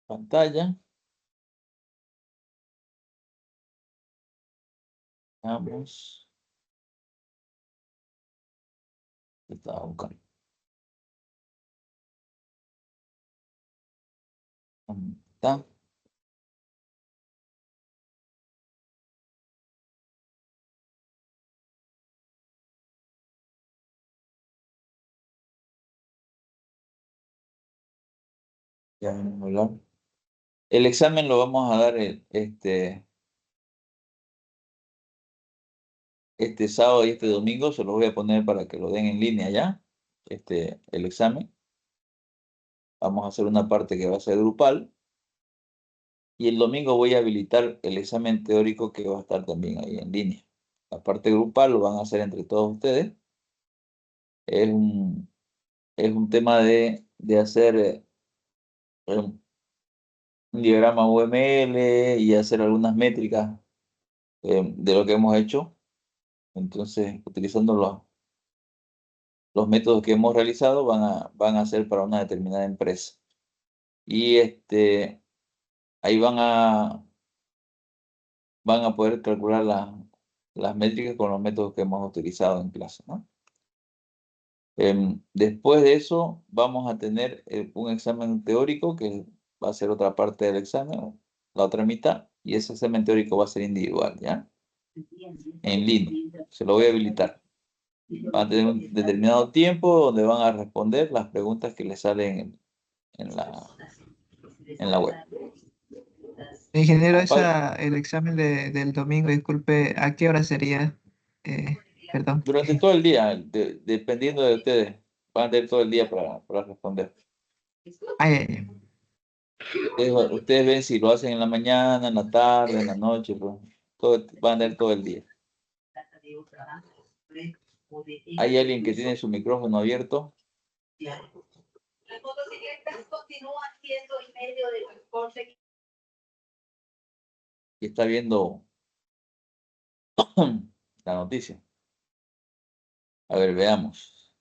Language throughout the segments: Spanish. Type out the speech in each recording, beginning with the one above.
pantalla. Vamos. Estaba buscando. ¿Dónde está? Ya vamos a hablar. El examen lo vamos a dar este sábado y este domingo. Se los voy a poner para que lo den en línea ya. El examen. Vamos a hacer una parte que va a ser grupal. Y el domingo voy a habilitar el examen teórico que va a estar también ahí en línea. La parte grupal lo van a hacer entre todos ustedes. Es un tema de hacer un diagrama UML y hacer algunas métricas de lo que hemos hecho. Entonces, utilizando los métodos que hemos realizado, van a ser para una determinada empresa. Y ahí van a poder calcular las métricas con los métodos que hemos utilizado en clase, ¿no? Después de eso, vamos a tener un examen teórico que va a ser otra parte del examen, la otra mitad, y ese examen teórico va a ser individual, ¿ya? En línea. Se lo voy a habilitar. Van a tener un determinado tiempo donde van a responder las preguntas que les salen en la web. Ingeniero, Aparte, el examen del domingo, disculpe, ¿a qué hora sería? Perdón. durante todo el día, dependiendo de ustedes, van a tener todo el día para responder. Ay, ay, ay. Ustedes ven si lo hacen en la mañana, en la tarde, en la noche, pues, van a tener todo el día. ¿Hay alguien que tiene su micrófono abierto? Las motocicletas continúan siendo el medio de transporte. Y está viendo la noticia. A ver, veamos.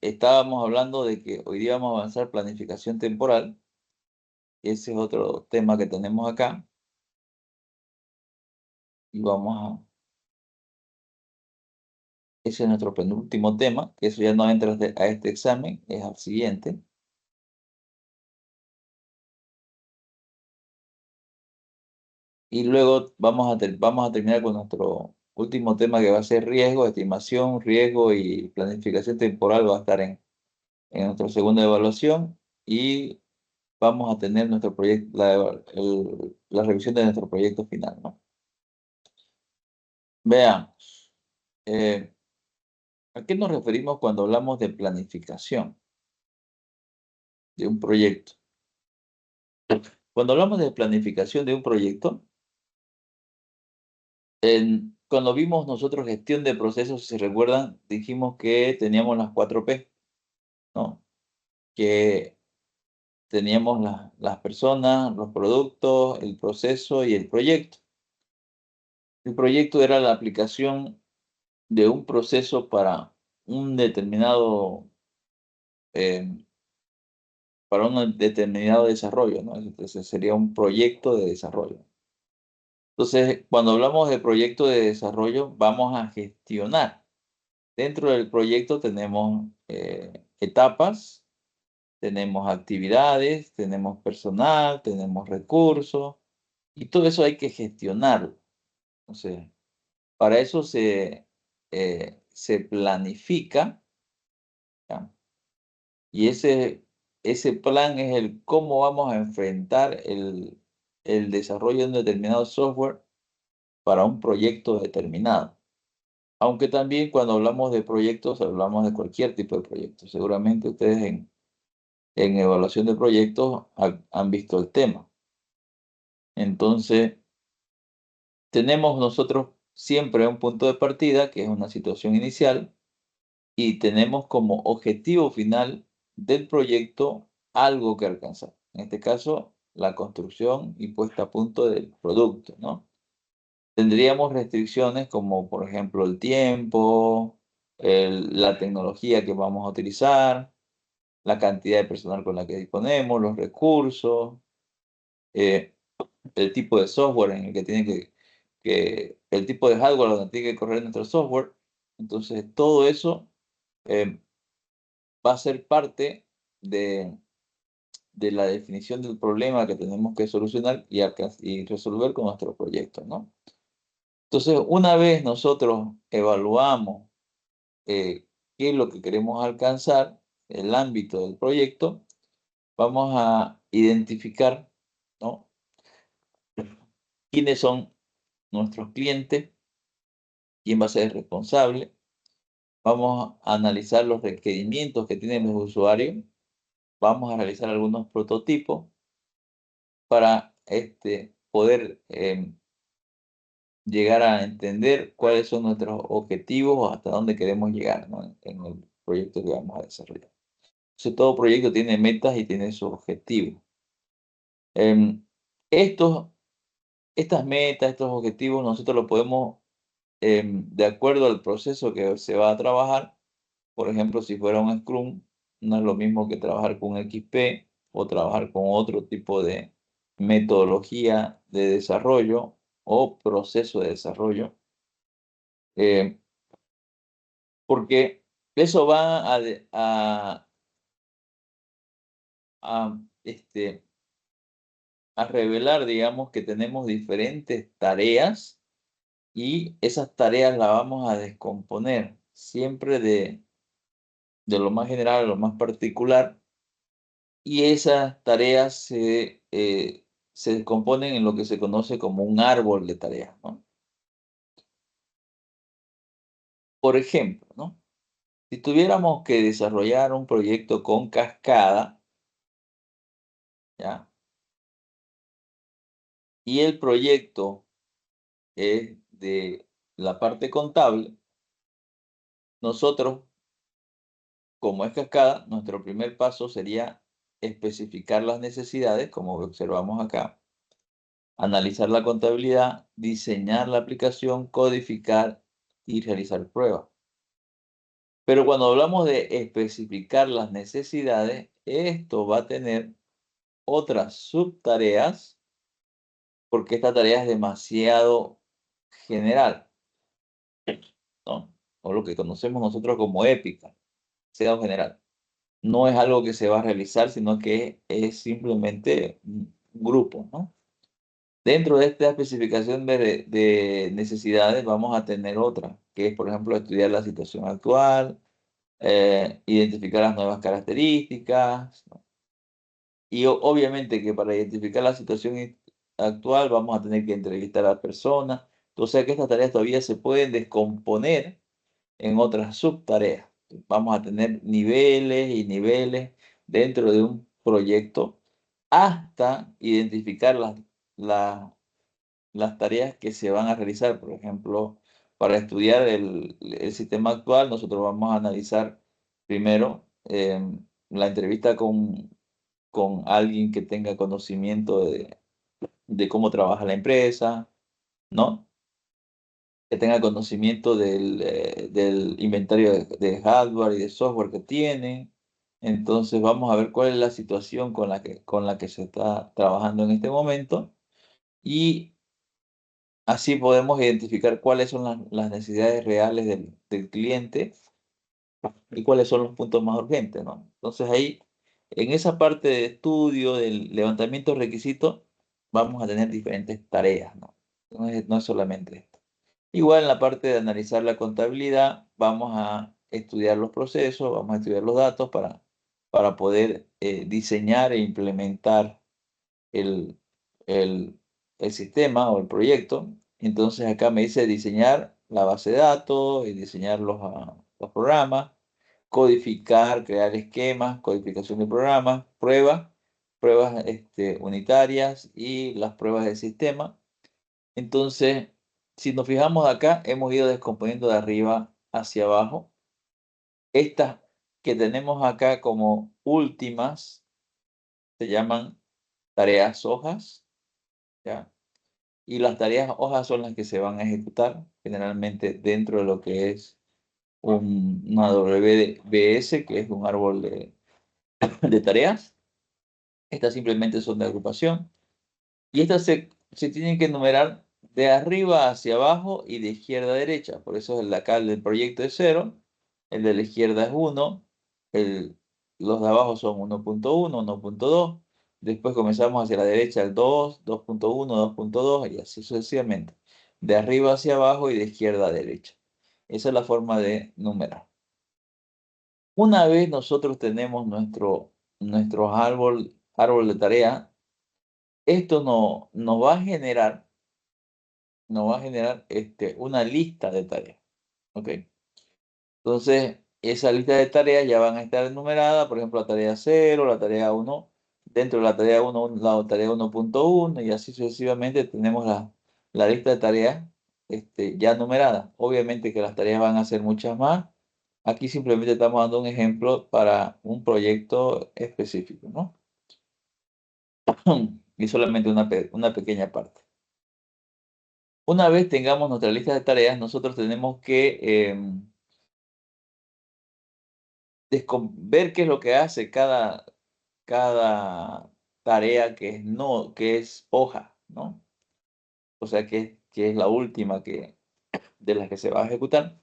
Estábamos hablando de que hoy día vamos a avanzar planificación temporal. Ese es otro tema que tenemos acá. Y ese es nuestro penúltimo tema, que eso ya no entra a este examen, es al siguiente. Y luego vamos a terminar con nuestro último tema, que va a ser riesgo, estimación, riesgo y planificación temporal. Va a estar en nuestra segunda evaluación, y vamos a tener nuestro proyecto, la revisión de nuestro proyecto final, ¿no? Veamos, ¿a qué nos referimos cuando hablamos de planificación de un proyecto? Cuando hablamos de planificación de un proyecto, cuando vimos nosotros gestión de procesos, si se recuerdan, dijimos que teníamos las 4P, ¿no? Que teníamos las personas, los productos, el proceso y el proyecto. El proyecto era la aplicación de un proceso para un determinado, eh, desarrollo, ¿no? Entonces sería un proyecto de desarrollo. Entonces, cuando hablamos de proyecto de desarrollo, vamos a gestionar. Dentro del proyecto tenemos etapas, tenemos actividades, tenemos personal, tenemos recursos, y todo eso hay que gestionarlo. Entonces, para eso se planifica, ¿ya? Y ese plan es el cómo vamos a enfrentar el desarrollo de un determinado software para un proyecto determinado. Aunque también cuando hablamos de proyectos, hablamos de cualquier tipo de proyecto. Seguramente ustedes en evaluación de proyectos han visto el tema. Entonces, tenemos nosotros siempre un punto de partida, que es una situación inicial, y tenemos como objetivo final del proyecto algo que alcanzar. En este caso, la construcción y puesta a punto del producto, ¿no? Tendríamos restricciones como, por ejemplo, el tiempo, la tecnología que vamos a utilizar, la cantidad de personal con la que disponemos, los recursos, el tipo de software en el que tiene el tipo de hardware donde tiene que correr nuestro software. Entonces, todo eso va a ser parte de la definición del problema que tenemos que solucionar y resolver con nuestro proyecto, ¿no? Entonces, una vez nosotros evaluamos qué es lo que queremos alcanzar, el ámbito del proyecto, vamos a identificar, ¿no? Quiénes son nuestros clientes, quién va a ser el responsable. Vamos a analizar los requerimientos que tienen los usuarios. Vamos a realizar algunos prototipos para poder llegar a entender cuáles son nuestros objetivos o hasta dónde queremos llegar, ¿no? En el proyecto que vamos a desarrollar. Entonces, todo proyecto tiene metas y tiene sus objetivos. Em, estas metas, estos objetivos, nosotros los podemos, de acuerdo al proceso que se va a trabajar, por ejemplo, si fuera un Scrum, no es lo mismo que trabajar con XP o trabajar con otro tipo de metodología de desarrollo o proceso de desarrollo, eh, porque eso va a, a revelar, digamos, que tenemos diferentes tareas y esas tareas las vamos a descomponer siempre de lo más general a lo más particular, y esas tareas se descomponen en lo que se conoce como un árbol de tareas, ¿no? Por ejemplo, ¿no? Si tuviéramos que desarrollar un proyecto con cascada, ¿ya? Y el proyecto es de la parte contable, nosotros, como es cascada, nuestro primer paso sería especificar las necesidades, como observamos acá, analizar la contabilidad, diseñar la aplicación, codificar y realizar pruebas. Pero cuando hablamos de especificar las necesidades, esto va a tener otras subtareas, porque esta tarea es demasiado general, ¿no? O lo que conocemos nosotros como épica, demasiado general. No es algo que se va a realizar, sino que es simplemente un grupo, ¿no? Dentro de esta especificación de necesidades vamos a tener otra, que es, por ejemplo, estudiar la situación actual, identificar las nuevas características, ¿no? Y obviamente que para identificar la situación actual vamos a tener que entrevistar a la persona. Entonces, que estas tareas todavía se pueden descomponer en otras subtareas. Vamos a tener niveles y niveles dentro de un proyecto hasta identificar las tareas que se van a realizar. Por ejemplo, para estudiar el sistema actual, nosotros vamos a analizar primero la entrevista con alguien que tenga conocimiento de cómo trabaja la empresa, ¿no? Que tenga conocimiento del inventario de hardware y de software que tiene. Entonces vamos a ver cuál es la situación con la que se está trabajando en este momento, y así podemos identificar cuáles son las necesidades reales del cliente y cuáles son los puntos más urgentes, ¿no? Entonces ahí, en esa parte de estudio, del levantamiento de requisitos, vamos a tener diferentes tareas, ¿no? No es solamente esto. Igual en la parte de analizar la contabilidad, vamos a estudiar los procesos, vamos a estudiar los datos para poder diseñar e implementar el, el, el sistema o el proyecto. Entonces acá me dice diseñar la base de datos y diseñar los programas, codificar, crear esquemas, codificación de programas, pruebas unitarias y las pruebas del sistema. Entonces, si nos fijamos acá, hemos ido descomponiendo de arriba hacia abajo. Estas que tenemos acá como últimas se llaman tareas hojas, ¿ya? Y las tareas hojas son las que se van a ejecutar generalmente dentro de lo que es una WBS, que es un árbol de tareas. Estas simplemente son de agrupación. Y estas se tienen que enumerar de arriba hacia abajo y de izquierda a derecha. Por eso acá el del proyecto es 0, el de la izquierda es 1, los de abajo son 1.1, 1.2. Después comenzamos hacia la derecha el 2, 2.1, 2.2 y así sucesivamente. De arriba hacia abajo y de izquierda a derecha. Esa es la forma de numerar. Una vez nosotros tenemos nuestro árbol de tarea, esto nos va a generar una lista de tareas. ¿Ok? Entonces, esa lista de tareas ya van a estar enumeradas, por ejemplo, la tarea 0, la tarea 1, dentro de la tarea 1, la tarea 1.1 y así sucesivamente tenemos la lista de tareas ya numerada. Obviamente que las tareas van a ser muchas más. Aquí simplemente estamos dando un ejemplo para un proyecto específico, ¿no? Y solamente una pequeña parte. Una vez tengamos nuestra lista de tareas, nosotros tenemos que ver qué es lo que hace cada tarea que es hoja, ¿no? O sea, que es la última de las que se va a ejecutar.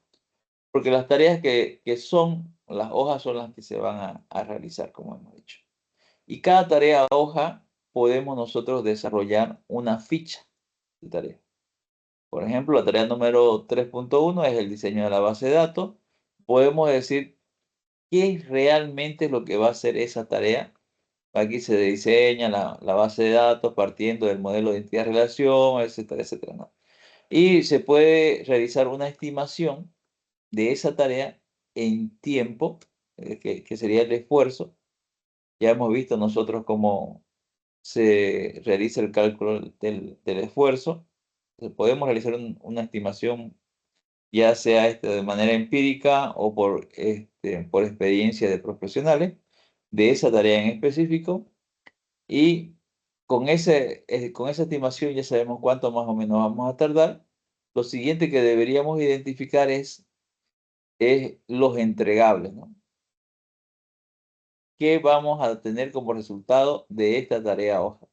Porque las tareas que son las hojas son las que se van a realizar, como hemos dicho. Y cada tarea hoja podemos nosotros desarrollar una ficha de tarea. Por ejemplo, la tarea número 3.1 es el diseño de la base de datos. Podemos decir qué realmente es lo que va a hacer esa tarea. Aquí se diseña la base de datos partiendo del modelo de identidad-relación, etcétera, etcétera, ¿no? Y se puede realizar una estimación de esa tarea en tiempo, que sería el esfuerzo. Ya hemos visto nosotros cómo se realiza el cálculo del esfuerzo. Entonces, podemos realizar una estimación, ya sea de manera empírica o por experiencia de profesionales, de esa tarea en específico. Y con esa estimación ya sabemos cuánto más o menos vamos a tardar. Lo siguiente que deberíamos identificar es los entregables, ¿no? ¿Qué vamos a tener como resultado de esta tarea hoja?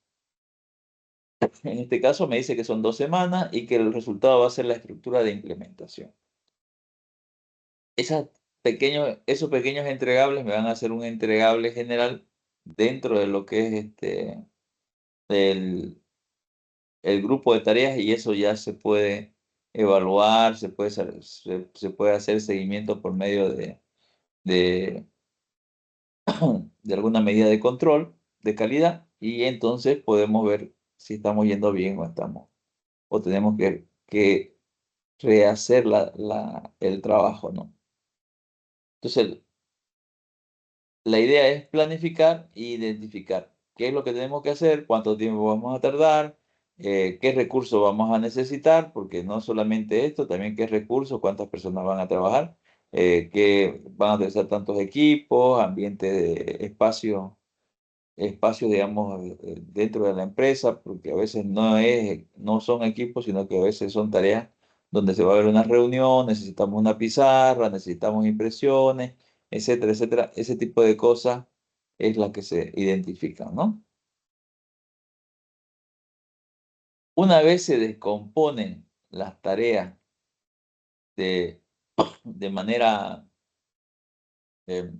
En este caso me dice que son 2 semanas y que el resultado va a ser la estructura de implementación. Esos pequeños entregables me van a hacer un entregable general dentro de lo que es el grupo de tareas, y eso ya se puede evaluar, se puede hacer seguimiento por medio de de alguna medida de control de calidad, y entonces podemos ver si estamos yendo bien o tenemos que rehacer el trabajo, ¿no? Entonces, la idea es planificar e identificar qué es lo que tenemos que hacer, cuánto tiempo vamos a tardar, qué recursos vamos a necesitar, porque no solamente esto, también qué recursos, cuántas personas van a trabajar, que van a utilizar tantos equipos, ambiente de espacio, digamos, dentro de la empresa, porque a veces no son equipos, sino que a veces son tareas donde se va a ver una reunión, necesitamos una pizarra, necesitamos impresiones, etcétera, etcétera. Ese tipo de cosas es la que se identifican, ¿no? Una vez se descomponen las tareas de, de manera eh,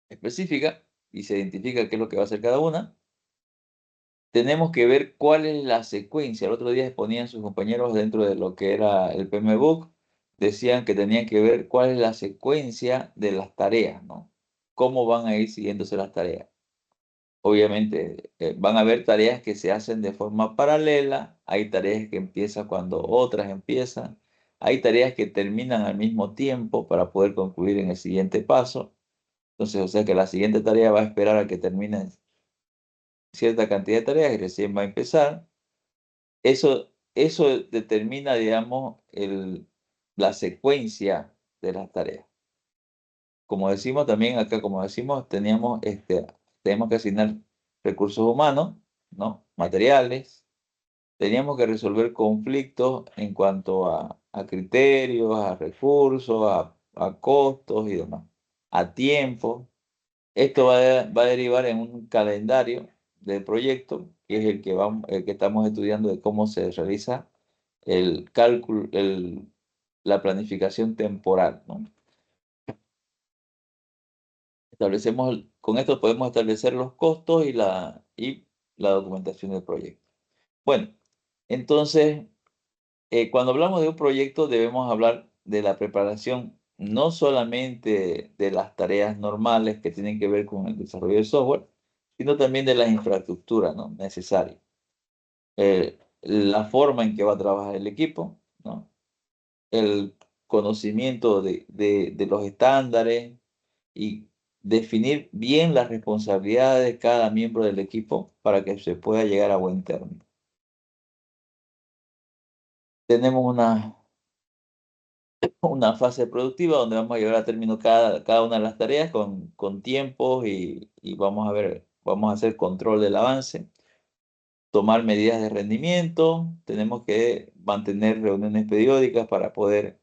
específica y se identifica qué es lo que va a hacer cada una, tenemos que ver cuál es la secuencia. El otro día exponían sus compañeros dentro de lo que era el PMBOK, decían que tenían que ver cuál es la secuencia de las tareas, ¿no? Cómo van a ir siguiéndose las tareas. Obviamente, van a haber tareas que se hacen de forma paralela, hay tareas que empiezan cuando otras empiezan, hay tareas que terminan al mismo tiempo para poder concluir en el siguiente paso. Entonces, o sea que la siguiente tarea va a esperar a que termine cierta cantidad de tareas y recién va a empezar. Eso determina, digamos, la secuencia de las tareas. Como decimos también acá, como decimos, tenemos que asignar recursos humanos, ¿no? Materiales. Teníamos que resolver conflictos en cuanto a criterios, a recursos, a costos y demás, a tiempo. Esto va a derivar en un calendario del proyecto, que es el que estamos estudiando de cómo se realiza el cálculo, la planificación temporal, ¿no? Con esto podemos establecer los costos y la documentación del proyecto. Bueno, entonces, cuando hablamos de un proyecto debemos hablar de la preparación no solamente de las tareas normales que tienen que ver con el desarrollo del software, sino también de las infraestructuras, ¿no?, necesarias. La forma en que va a trabajar el equipo, ¿no?, el conocimiento de los estándares y definir bien las responsabilidades de cada miembro del equipo para que se pueda llegar a buen término. Tenemos una fase productiva donde vamos a llevar a término cada una de las tareas con tiempos y vamos a hacer control del avance, tomar medidas de rendimiento, tenemos que mantener reuniones periódicas para poder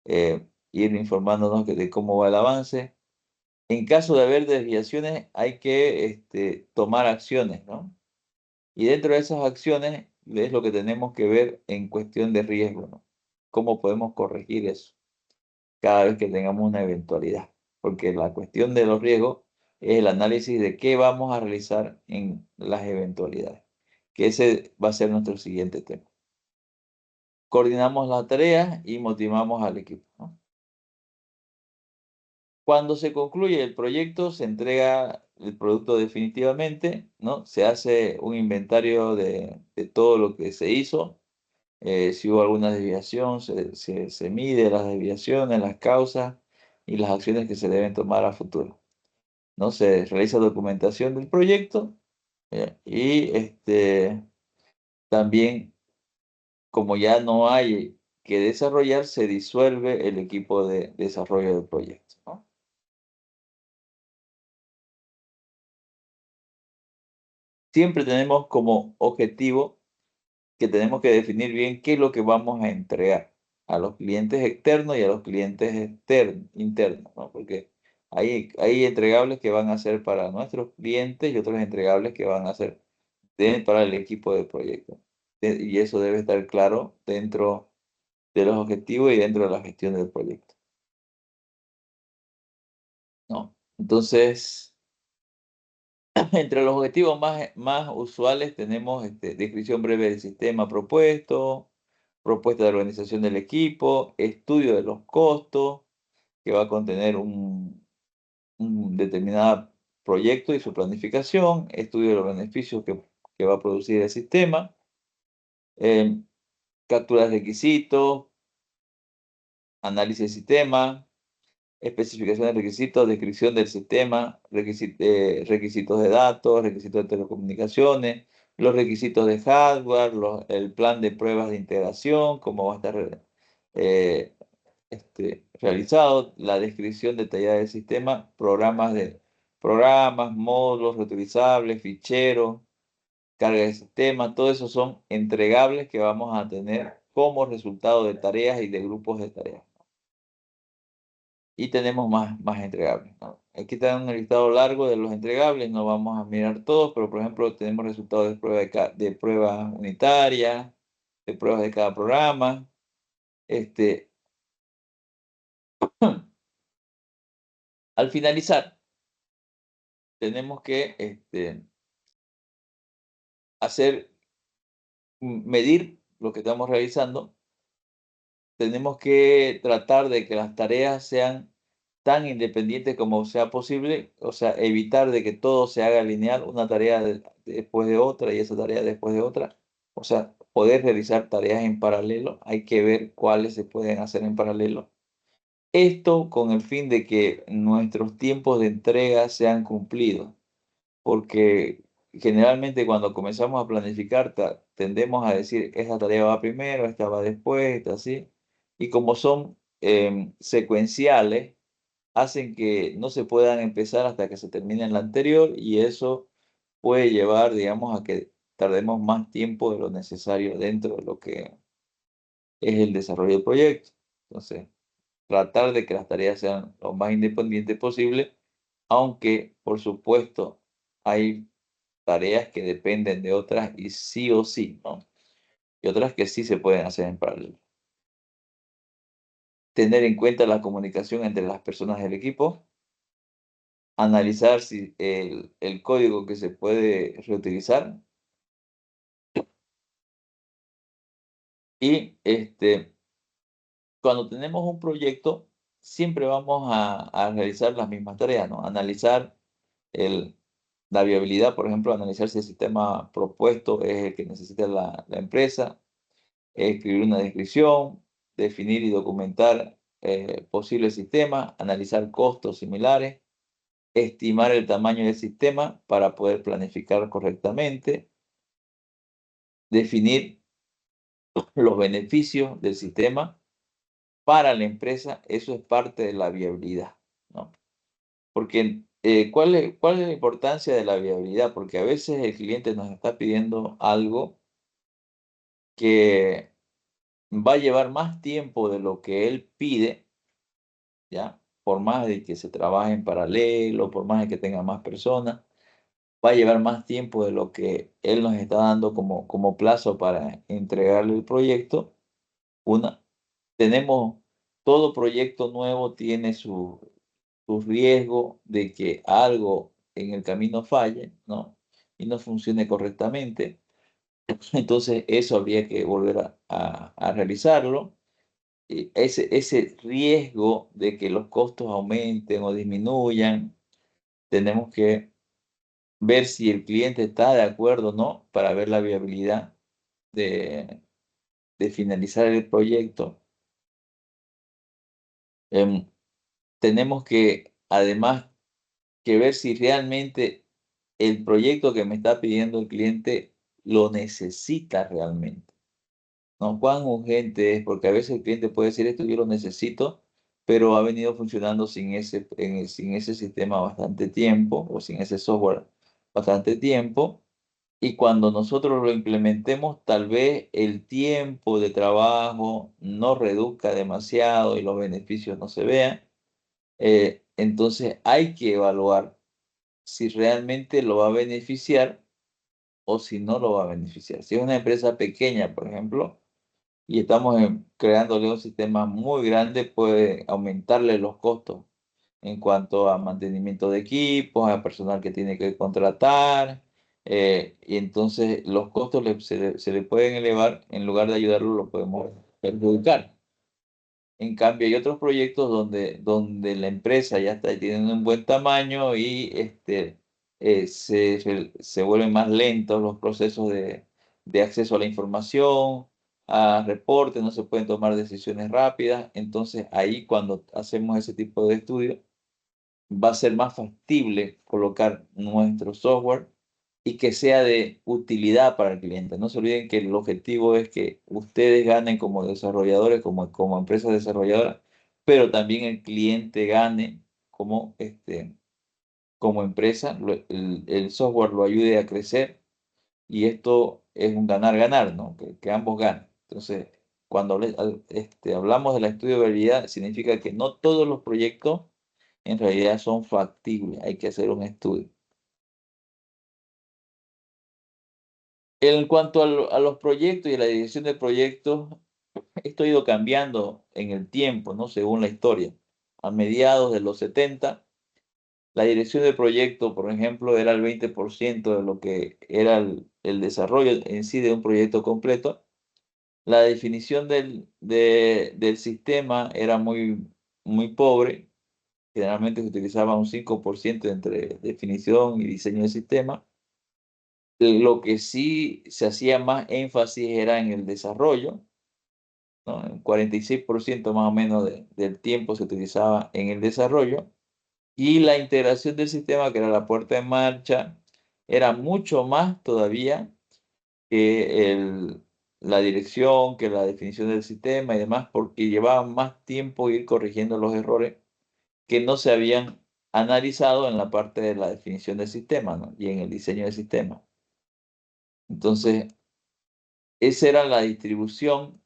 ir informándonos de cómo va el avance. En caso de haber desviaciones, hay que tomar acciones, ¿no? Y dentro de esas acciones es lo que tenemos que ver en cuestión de riesgo, ¿no? ¿Cómo podemos corregir eso cada vez que tengamos una eventualidad? Porque la cuestión de los riesgos es el análisis de qué vamos a realizar en las eventualidades, que ese va a ser nuestro siguiente tema. Coordinamos las tareas y motivamos al equipo, ¿no? Cuando se concluye el proyecto, se entrega el producto definitivamente, ¿no? Se hace un inventario de todo lo que se hizo. Si hubo alguna desviación, se mide las desviaciones, las causas y las acciones que se deben tomar a futuro, ¿no? Se realiza documentación del proyecto, y también, como ya no hay que desarrollar, se disuelve el equipo de desarrollo del proyecto, ¿no? Siempre tenemos como objetivo que tenemos que definir bien qué es lo que vamos a entregar a los clientes externos y a los clientes internos, ¿no? Porque hay entregables que van a ser para nuestros clientes y otros entregables que van a ser para el equipo de proyecto. Y eso debe estar claro dentro de los objetivos y dentro de la gestión del proyecto, ¿no? Entonces, entre los objetivos más usuales tenemos descripción breve del sistema propuesto, propuesta de organización del equipo, estudio de los costos, que va a contener un determinado proyecto y su planificación, estudio de los beneficios que va a producir el sistema, em, captura de requisitos, análisis del sistema, especificación de requisitos, descripción del sistema, requisitos de datos, requisitos de telecomunicaciones, los requisitos de hardware, el plan de pruebas de integración, cómo va a estar eh, realizado, la descripción detallada del sistema, programas, módulos reutilizables, ficheros, carga de sistema, todo eso son entregables que vamos a tener como resultado de tareas y de grupos de tareas. Y tenemos más entregables, ¿no? Aquí está un listado largo de los entregables, no vamos a mirar todos, pero por ejemplo tenemos resultados de pruebas unitarias, de pruebas de cada programa. Al finalizar, tenemos que medir lo que estamos realizando. Tenemos que tratar de que las tareas sean tan independientes como sea posible, o sea, evitar de que todo se haga lineal, una tarea después de otra y esa tarea después de otra. O sea, poder realizar tareas en paralelo, hay que ver cuáles se pueden hacer en paralelo. Esto con el fin de que nuestros tiempos de entrega sean cumplidos, porque generalmente cuando comenzamos a planificar tendemos a decir, esta tarea va primero, esta va después, esta así, y como son secuenciales, hacen que no se puedan empezar hasta que se termine la anterior y eso puede llevar, digamos, a que tardemos más tiempo de lo necesario dentro de lo que es el desarrollo del proyecto. Entonces, tratar de que las tareas sean lo más independientes posible aunque por supuesto hay tareas que dependen de otras y sí o sí, ¿no? Y otras que sí se pueden hacer en paralelo. Tener en cuenta la comunicación entre las personas del equipo, analizar si el código que se puede reutilizar y cuando tenemos un proyecto siempre vamos a realizar las mismas tareas, ¿no? Analizar la viabilidad, por ejemplo, analizar si el sistema propuesto es el que necesita la empresa, escribir una descripción, definir y documentar posibles sistemas, analizar costos similares, estimar el tamaño del sistema para poder planificar correctamente, definir los beneficios del sistema para la empresa. Eso es parte de la viabilidad, ¿no? Porque, ¿cuál es la importancia de la viabilidad? Porque a veces el cliente nos está pidiendo algo que va a llevar más tiempo de lo que él pide, ¿ya? Por más de que se trabaje en paralelo, por más de que tenga más personas, va a llevar más tiempo de lo que él nos está dando como plazo para entregarle el proyecto. Una, tenemos, todo proyecto nuevo tiene su riesgo de que algo en el camino falle, ¿no? Y no funcione correctamente. Entonces, eso habría que volver a realizarlo. Y ese riesgo de que los costos aumenten o disminuyan, tenemos que ver si el cliente está de acuerdo o no para ver la viabilidad de, de finalizar el proyecto. Tenemos que, además, que ver si realmente el proyecto que me está pidiendo el cliente lo necesita realmente, ¿no? Cuán urgente es, porque a veces el cliente puede decir esto yo lo necesito, pero ha venido funcionando sin ese sistema bastante tiempo o sin ese software bastante tiempo. Y cuando nosotros lo implementemos, tal vez el tiempo de trabajo no reduzca demasiado y los beneficios no se vean. Entonces hay que evaluar si realmente lo va a beneficiar o si no lo va a beneficiar. Si es una empresa pequeña, por ejemplo, y estamos creándole un sistema muy grande, puede aumentarle los costos en cuanto a mantenimiento de equipos, a personal que tiene que contratar, y entonces los costos se le pueden elevar, en lugar de ayudarlo, lo podemos perjudicar. En cambio, hay otros proyectos donde la empresa ya está teniendo un buen tamaño y se vuelven más lentos los procesos de acceso a la información, a reportes, no se pueden tomar decisiones rápidas. Entonces, ahí cuando hacemos ese tipo de estudios, va a ser más factible colocar nuestro software y que sea de utilidad para el cliente. No se olviden que el objetivo es que ustedes ganen como desarrolladores, como empresa desarrolladora, pero también el cliente gane como, como empresa, el software lo ayude a crecer y esto es un ganar-ganar, ¿no? Que ambos ganen. Entonces, cuando hablamos del estudio de viabilidad, significa que no todos los proyectos en realidad son factibles, hay que hacer un estudio. En cuanto a los proyectos y a la dirección de proyectos, esto ha ido cambiando en el tiempo, ¿no? Según la historia. A mediados de los 70, la dirección de proyecto, por ejemplo, era el 20% de lo que era el desarrollo en sí de un proyecto completo. La definición del sistema era muy pobre. Generalmente se utilizaba un 5% entre definición y diseño del sistema. Lo que sí se hacía más énfasis era en el desarrollo, ¿no? Un 46% más o menos del tiempo se utilizaba en el desarrollo, y la integración del sistema, que era la puerta en marcha, era mucho más todavía que la dirección, que la definición del sistema y demás, porque llevaba más tiempo ir corrigiendo los errores que no se habían analizado en la parte de la definición del sistema, ¿no? Y en el diseño del sistema. Entonces, esa era la distribución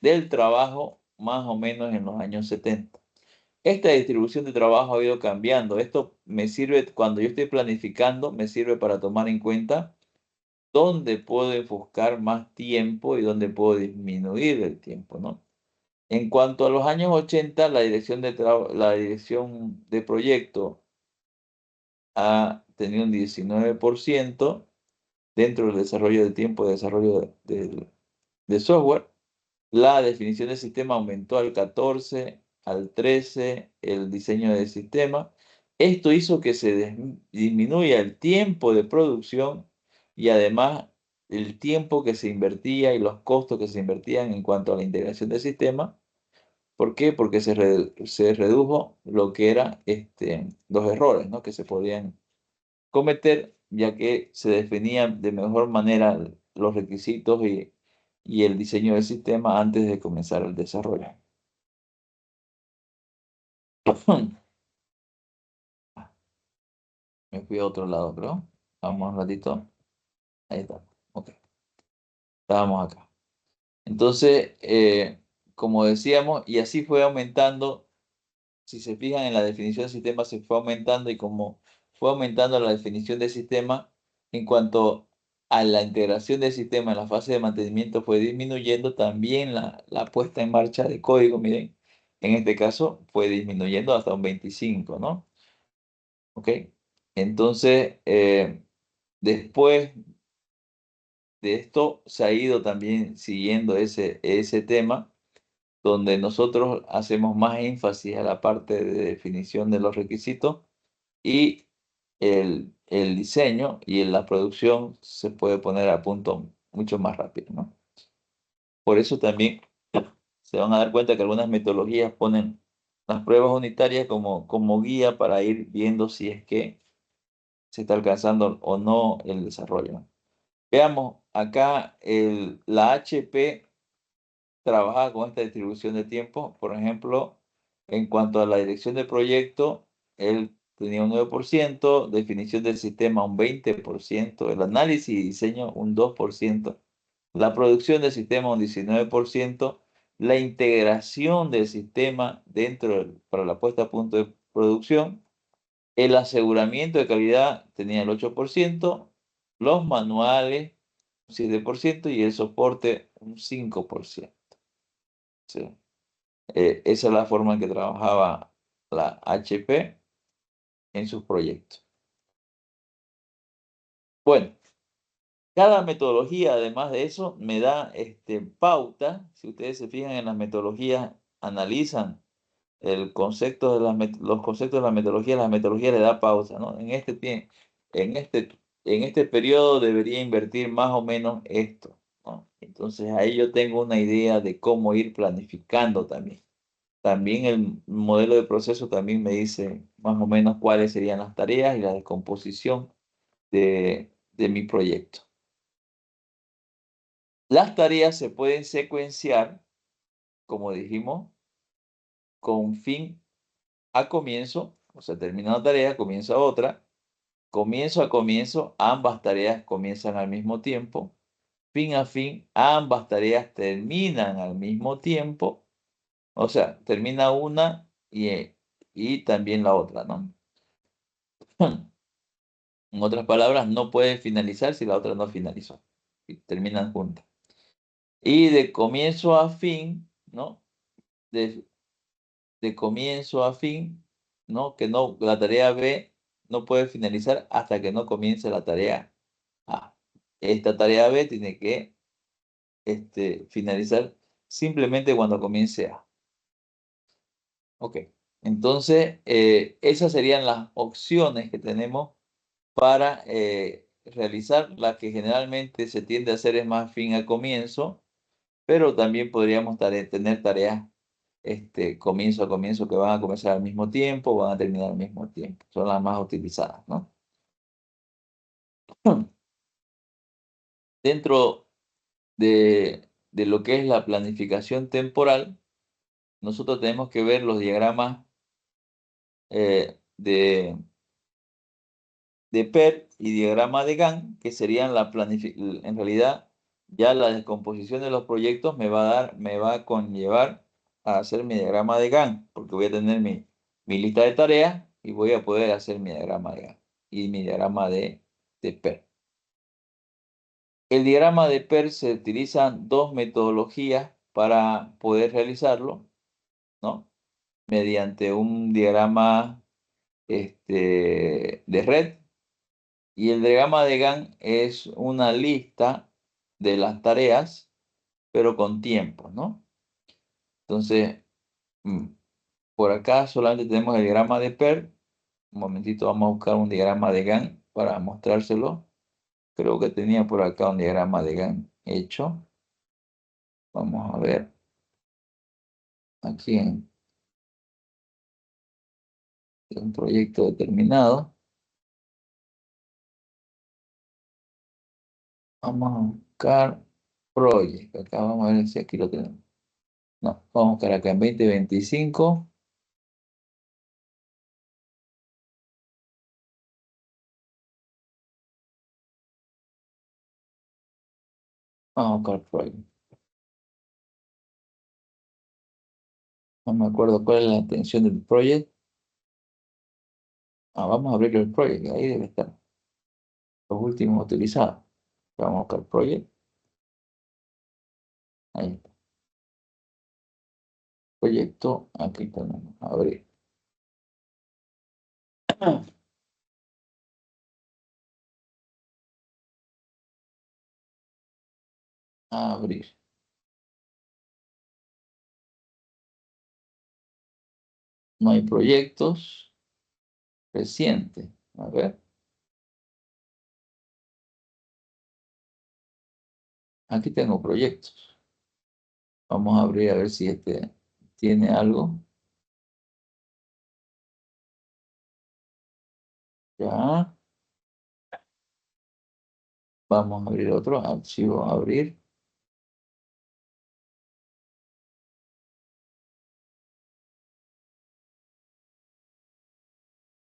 del trabajo más o menos en los años 70. Esta distribución de trabajo ha ido cambiando. Esto me sirve, cuando yo estoy planificando, me sirve para tomar en cuenta dónde puedo enfocar más tiempo y dónde puedo disminuir el tiempo, ¿no? En cuanto a los años 80, la dirección de proyecto ha tenido un 19% dentro del desarrollo de tiempo de desarrollo de software. La definición del sistema aumentó al 14, al 13, el diseño del sistema. Esto hizo que se disminuya el tiempo de producción y además el tiempo que se invertía y los costos que se invertían en cuanto a la integración del sistema. ¿Por qué? Porque se redujo lo que eran los errores, ¿no?, que se podían cometer, ya que se definían de mejor manera los requisitos y el diseño del sistema antes de comenzar el desarrollo. Me fui a otro lado, creo. Vamos un ratito. Ahí está. Ok. Estábamos acá. Entonces, como decíamos, y así fue aumentando. Si se fijan en la definición del sistema, se fue aumentando, y como fue aumentando la definición del sistema, en cuanto a la integración del sistema en la fase de mantenimiento fue disminuyendo, también la puesta en marcha de código, miren, en este caso fue disminuyendo hasta un 25, ¿no? ¿Ok? Entonces, después de esto se ha ido también siguiendo ese tema, donde nosotros hacemos más énfasis a la parte de definición de los requisitos, y el diseño y en la producción se puede poner a punto mucho más rápido, ¿no? Por eso también se van a dar cuenta que algunas metodologías ponen las pruebas unitarias como guía para ir viendo si es que se está alcanzando o no el desarrollo, ¿no? Veamos, acá la HP trabajaba con esta distribución de tiempo. Por ejemplo, en cuanto a la dirección del proyecto, él tenía un 9%, definición del sistema un 20%, el análisis y diseño un 2%, la producción del sistema un 19%, la integración del sistema para la puesta a punto de producción, el aseguramiento de calidad tenía el 8%, los manuales un 7% y el soporte un 5%. Sí. Esa es la forma en que trabajaba la HP en sus proyectos. Bueno, cada metodología, además de eso, me da pauta. Si ustedes se fijan en las metodologías, analizan el concepto los conceptos de la metodología le da pauta, ¿no? En este, en este periodo debería invertir más o menos esto, ¿no? Entonces ahí yo tengo una idea de cómo ir planificando también. También el modelo de proceso también me dice más o menos cuáles serían las tareas y la descomposición de mi proyecto. Las tareas se pueden secuenciar, como dijimos, con fin a comienzo, o sea, termina una tarea, comienza otra, comienzo a comienzo, ambas tareas comienzan al mismo tiempo, fin a fin, ambas tareas terminan al mismo tiempo, o sea, termina una y también la otra, ¿no? En otras palabras, no puede finalizar si la otra no finalizó. Y terminan juntas. Y de comienzo a fin, ¿no? De comienzo a fin, ¿no? Que no, la tarea B no puede finalizar hasta que no comience la tarea A. Esta tarea B tiene que finalizar simplemente cuando comience A. Ok. Entonces, esas serían las opciones que tenemos para realizar. La que generalmente se tiende a hacer es más fin al comienzo, pero también podríamos tener tareas comienzo a comienzo, que van a comenzar al mismo tiempo, van a terminar al mismo tiempo. Son las más utilizadas, ¿no? Dentro de lo que es la planificación temporal, nosotros tenemos que ver los diagramas de PERT y diagrama de Gantt, que serían en realidad, ya la descomposición de los proyectos me va a conllevar a hacer mi diagrama de Gantt, porque voy a tener mi lista de tareas y voy a poder hacer mi diagrama de Gantt y mi diagrama de PER. El diagrama de PER se utilizan dos metodologías para poder realizarlo, ¿no? Mediante un diagrama de red, y el diagrama de Gantt es una lista de las tareas, pero con tiempo, ¿no? Entonces, por acá solamente tenemos el diagrama de PER. Un momentito, vamos a buscar un diagrama de Gantt para mostrárselo. Creo que tenía por acá un diagrama de Gantt hecho. Vamos a ver. Aquí en un proyecto determinado. Vamos a buscar Project. Acá vamos a ver si aquí lo tenemos. No, vamos a buscar acá en 2025. Vamos a buscar Project. No me acuerdo cuál es la extensión del Project. Vamos a abrir el Project. Ahí debe estar. Los últimos utilizados. Vamos a buscar Project. Ahí está. Proyecto. Aquí tenemos. Abrir. Abrir. No hay proyectos recientes. A ver. Aquí tengo proyectos. Vamos a abrir a ver si este tiene algo. Ya. Vamos a abrir otro. Archivo, abrir.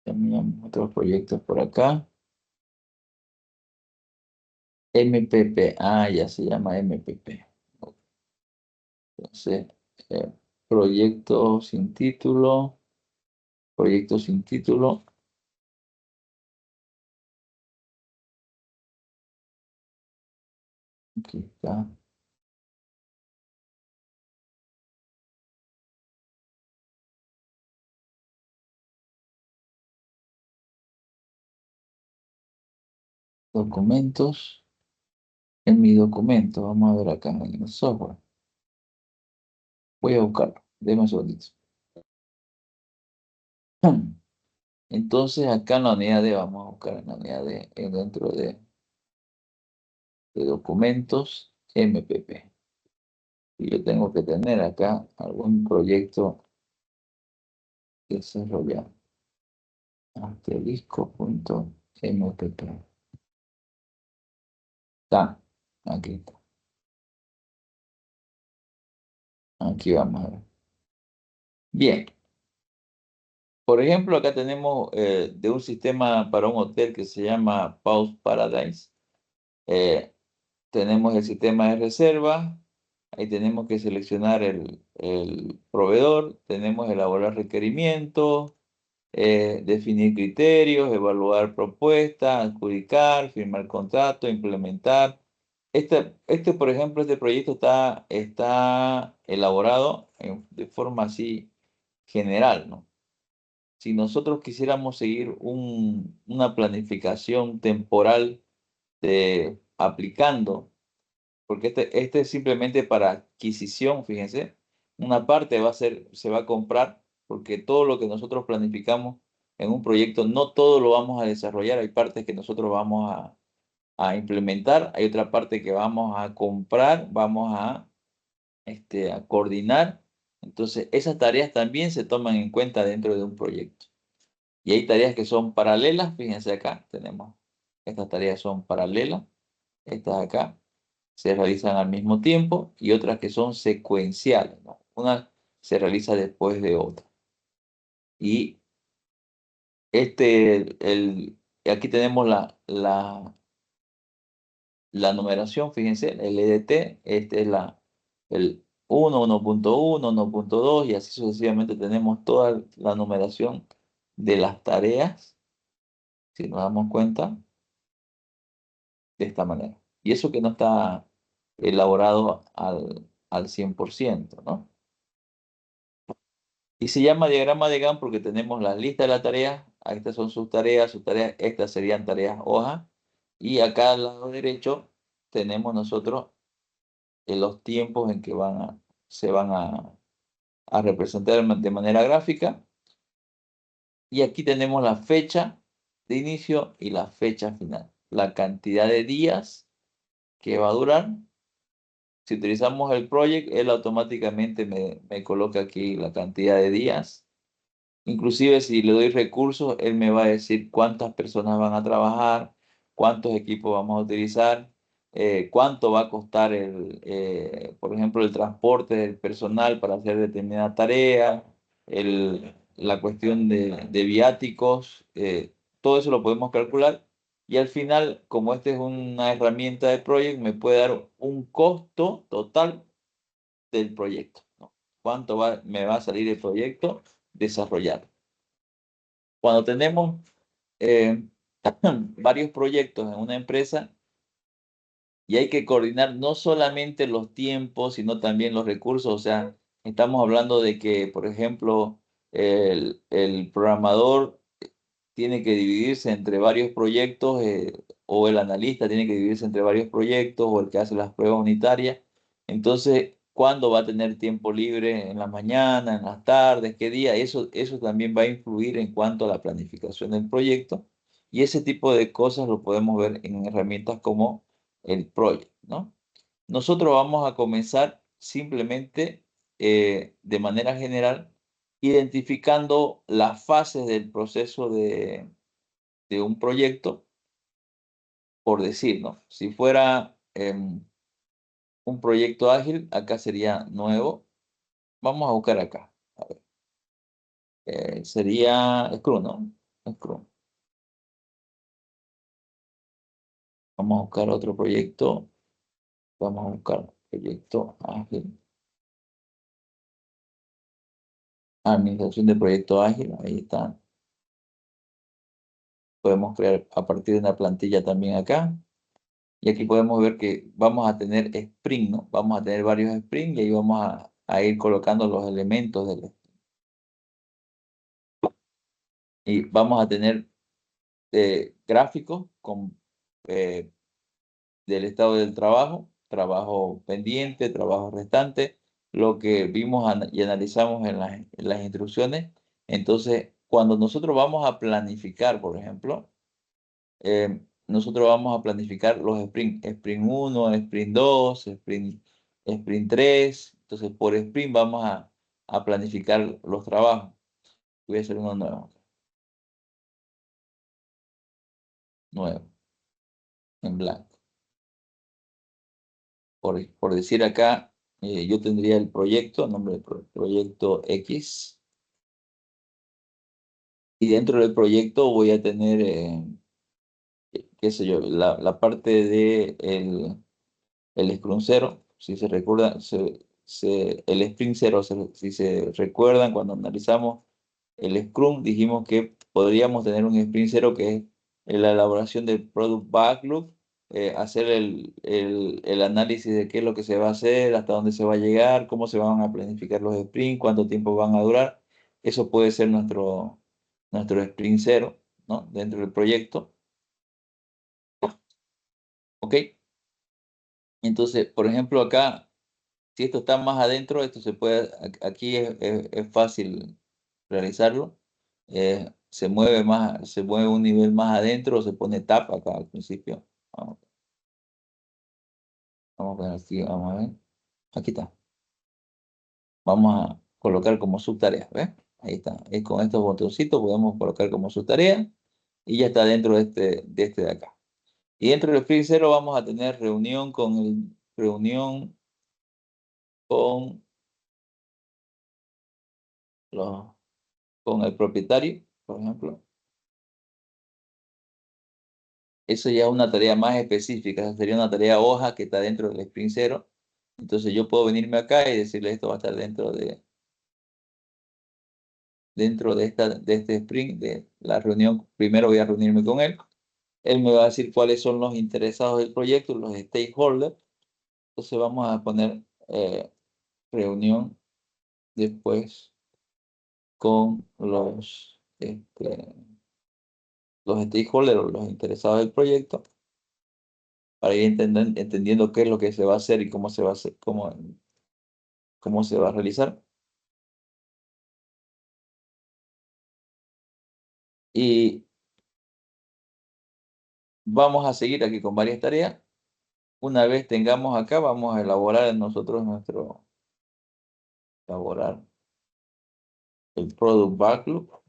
Teníamos otros proyectos por acá. MPP. Ya se llama MPP. Entonces, eh, proyecto sin título. Proyecto sin título. Aquí está. Documentos. En mi documento. Vamos a ver acá en el software. Voy a buscarlo. Deme un segundito. Entonces, acá en la unidad D, vamos a buscar en la unidad D, dentro de documentos, MPP. Y yo tengo que tener acá algún proyecto desarrollado. Asterisco.mpp. Está, aquí está. Aquí vamos a ver. Bien. Por ejemplo, acá tenemos de un sistema para un hotel que se llama Pause Paradise. Tenemos el sistema de reserva. Ahí tenemos que seleccionar el proveedor. Tenemos elaborar requerimientos, definir criterios, evaluar propuestas, adjudicar, firmar contrato, implementar. Por ejemplo, este proyecto está elaborado de forma así general, ¿no? Si nosotros quisiéramos seguir una planificación temporal aplicando, porque este es simplemente para adquisición, fíjense, una parte se va a comprar, porque todo lo que nosotros planificamos en un proyecto, no todo lo vamos a desarrollar, hay partes que nosotros vamos a implementar, hay otra parte que vamos a comprar, vamos a coordinar. Entonces, esas tareas también se toman en cuenta dentro de un proyecto. Y hay tareas que son paralelas, fíjense acá, tenemos, estas tareas son paralelas, estas acá se realizan al mismo tiempo y otras que son secuenciales, ¿no? Una se realiza después de otra. Y aquí tenemos la numeración, fíjense, el EDT, este es el 1, 1.1, 1.2 y así sucesivamente tenemos toda la numeración de las tareas, si nos damos cuenta, de esta manera. Y eso que no está elaborado al 100%, ¿no? Y se llama diagrama de Gantt porque tenemos la lista de las tareas, estas son sus tareas, estas serían tareas hoja, y acá al lado derecho tenemos nosotros los tiempos en que se van a representar de manera gráfica, y aquí tenemos la fecha de inicio y la fecha final, la cantidad de días que va a durar. Si utilizamos el project, él automáticamente me coloca aquí la cantidad de días. Inclusive si le doy recursos, él me va a decir cuántas personas van a trabajar, cuántos equipos vamos a utilizar, cuánto va a costar por ejemplo, el transporte del personal para hacer determinada tarea, la cuestión de viáticos, todo eso lo podemos calcular. Y al final, como esta es una herramienta de Project, me puede dar un costo total del proyecto, ¿no? ¿Cuánto me va a salir el proyecto desarrollado? Cuando tenemos eh, varios proyectos en una empresa y hay que coordinar no solamente los tiempos, sino también los recursos, o sea, estamos hablando de que, por ejemplo, el programador tiene que dividirse entre varios proyectos, o el analista tiene que dividirse entre varios proyectos, o el que hace las pruebas unitarias. Entonces, ¿cuándo va a tener tiempo libre? ¿En la mañana, en las tardes, qué día? Eso también va a influir en cuanto a la planificación del proyecto. Y ese tipo de cosas lo podemos ver en herramientas como el Project, ¿no? Nosotros vamos a comenzar simplemente, de manera general, identificando las fases del proceso de un proyecto, por decir, ¿no? Si fuera un proyecto ágil, acá sería nuevo. Vamos a buscar acá. A ver. Sería Scrum, ¿no? Scrum. Vamos a buscar otro proyecto. Vamos a buscar proyecto ágil. Administración de proyecto ágil. Ahí está. Podemos crear a partir de una plantilla también acá. Y aquí podemos ver que vamos a tener sprint, ¿no? Vamos a tener varios sprint y ahí vamos a ir colocando los elementos del sprint. Y vamos a tener gráficos eh, del estado del trabajo, trabajo pendiente, trabajo restante, lo que vimos y analizamos en las instrucciones. Entonces, cuando nosotros vamos a planificar, por ejemplo, nosotros vamos a planificar los sprint, sprint 1, sprint 2, sprint 3. Entonces, por sprint vamos a planificar los trabajos. Voy a hacer uno nuevo, en blanco. Por decir acá, yo tendría el proyecto, nombre del proyecto X. Y dentro del proyecto voy a tener, qué sé yo, la parte de el Scrum 0, si se recuerdan, el Sprint 0, si se recuerdan, cuando analizamos el Scrum, dijimos que podríamos tener un Sprint 0 que es la elaboración del Product Backlog, hacer el análisis de qué es lo que se va a hacer, hasta dónde se va a llegar, cómo se van a planificar los sprints, cuánto tiempo van a durar. Eso puede ser nuestro Sprint 0, ¿no? Dentro del proyecto. ¿Ok? Entonces, por ejemplo, acá, si esto está más adentro, esto se puede, aquí es fácil realizarlo. Se mueve un nivel más adentro, se pone tab acá al principio. Vamos a ver aquí, vamos a ver. Aquí está. Vamos a colocar como subtarea, ¿ves? Ahí está. Con estos botoncitos podemos colocar como subtarea y ya está dentro de acá. Y dentro del Sprint 0 vamos a tener reunión con los con el propietario, por ejemplo. Eso ya es una tarea más específica, esa sería una tarea hoja que está dentro del Sprint 0. Entonces yo puedo venirme acá y decirle esto va a estar dentro de este sprint, de la reunión. Primero voy a reunirme con él. Él me va a decir cuáles son los interesados del proyecto, los stakeholders. Entonces vamos a poner reunión después con los stakeholders o los interesados del proyecto para ir entendiendo qué es lo que se va a hacer y cómo se va a hacer, cómo se va a realizar. Y vamos a seguir aquí con varias tareas. Una vez tengamos acá, vamos a elaborar nosotros elaborar el Product Backlog.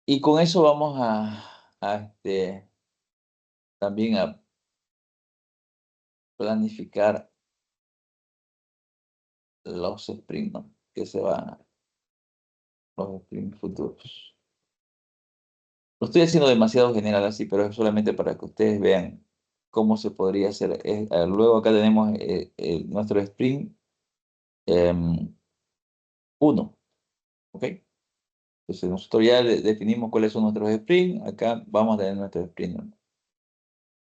Y con eso vamos también a planificar los sprints, ¿no? Que se van, los sprints futuros. Lo estoy haciendo demasiado general así, pero es solamente para que ustedes vean cómo se podría hacer. Luego acá tenemos nuestro sprint 1, ¿ok? Entonces nosotros ya definimos cuáles son nuestros sprints. Acá vamos a tener nuestro sprint 1.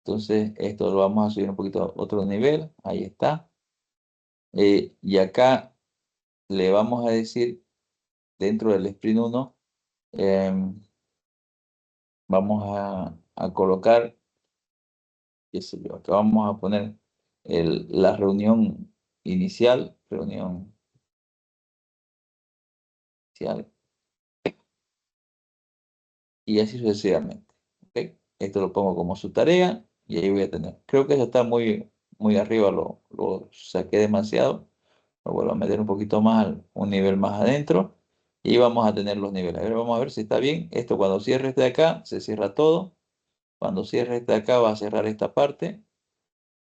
Entonces esto lo vamos a subir un poquito a otro nivel. Ahí está. Y acá le vamos a decir dentro del sprint 1, vamos a colocar, qué sé yo, acá vamos a poner la reunión inicial, y así sucesivamente. ¿Ok? Esto lo pongo como su tarea y ahí voy a tener. Creo que eso está muy arriba, lo saqué demasiado. Lo vuelvo a meter un poquito más, un nivel más adentro. Y vamos a tener los niveles. A ver, vamos a ver si está bien. Esto cuando cierre este de acá, se cierra todo. Cuando cierre este de acá, va a cerrar esta parte.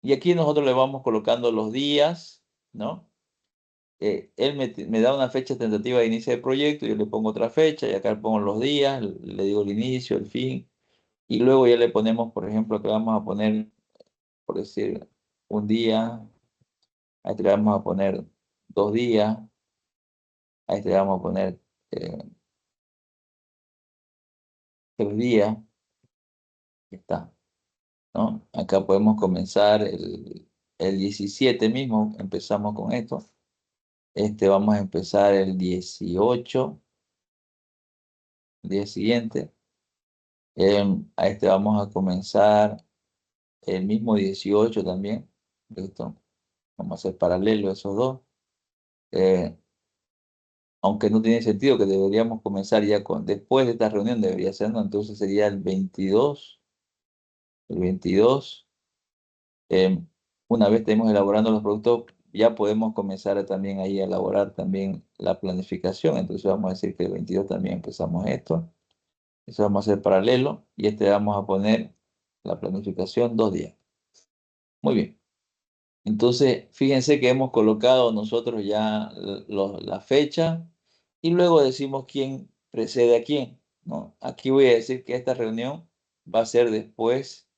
Y aquí nosotros le vamos colocando los días, ¿no? Él me da una fecha tentativa de inicio de proyecto, yo le pongo otra fecha y acá le pongo los días, le digo el inicio, el fin. Y luego ya le ponemos, por ejemplo, que vamos a poner, por decir, un día. A este le vamos a poner 2 días. A este le vamos a poner 3 días. Ya está, ¿no? Acá podemos comenzar el 17 mismo. Empezamos con esto. Vamos a empezar el 18, el día siguiente. A este vamos a comenzar el mismo 18 también. Listo. Vamos a hacer paralelo esos dos. Aunque no tiene sentido que deberíamos comenzar ya después de esta reunión, debería ser, ¿no? Entonces sería el 22. El 22. Una vez estemos elaborando los productos, ya podemos comenzar también ahí a elaborar también la planificación. Entonces vamos a decir que el 22 también empezamos esto. Eso vamos a hacer paralelo y vamos a poner la planificación 2 días. Muy bien. Entonces, fíjense que hemos colocado nosotros ya la fecha y luego decimos quién precede a quién, ¿no? Aquí voy a decir que esta reunión va a ser después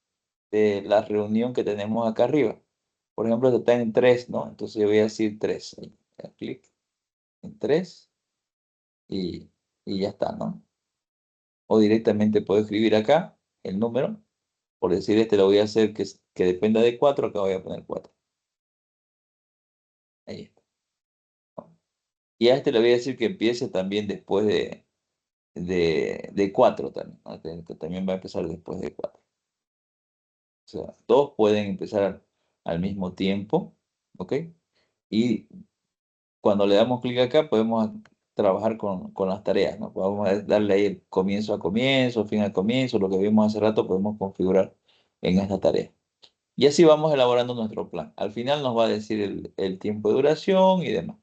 de la reunión que tenemos acá arriba. Por ejemplo, está en 3, ¿no? Entonces yo voy a decir 3. Ahí, clic en 3 y, y ya está, ¿no? O directamente puedo escribir acá el número. Por decir lo voy a hacer que dependa de 4, acá voy a poner 4. Ahí está. Y a le voy a decir que empiece también después de 4 también, ¿no? Que también va a empezar después de 4. O sea, 2 pueden empezar al mismo tiempo, ¿ok? Y cuando le damos clic acá podemos trabajar con las tareas, ¿no? Podemos darle ahí el comienzo a comienzo, fin a comienzo, lo que vimos hace rato podemos configurar en esta tarea. Y así vamos elaborando nuestro plan. Al final nos va a decir el tiempo de duración y demás.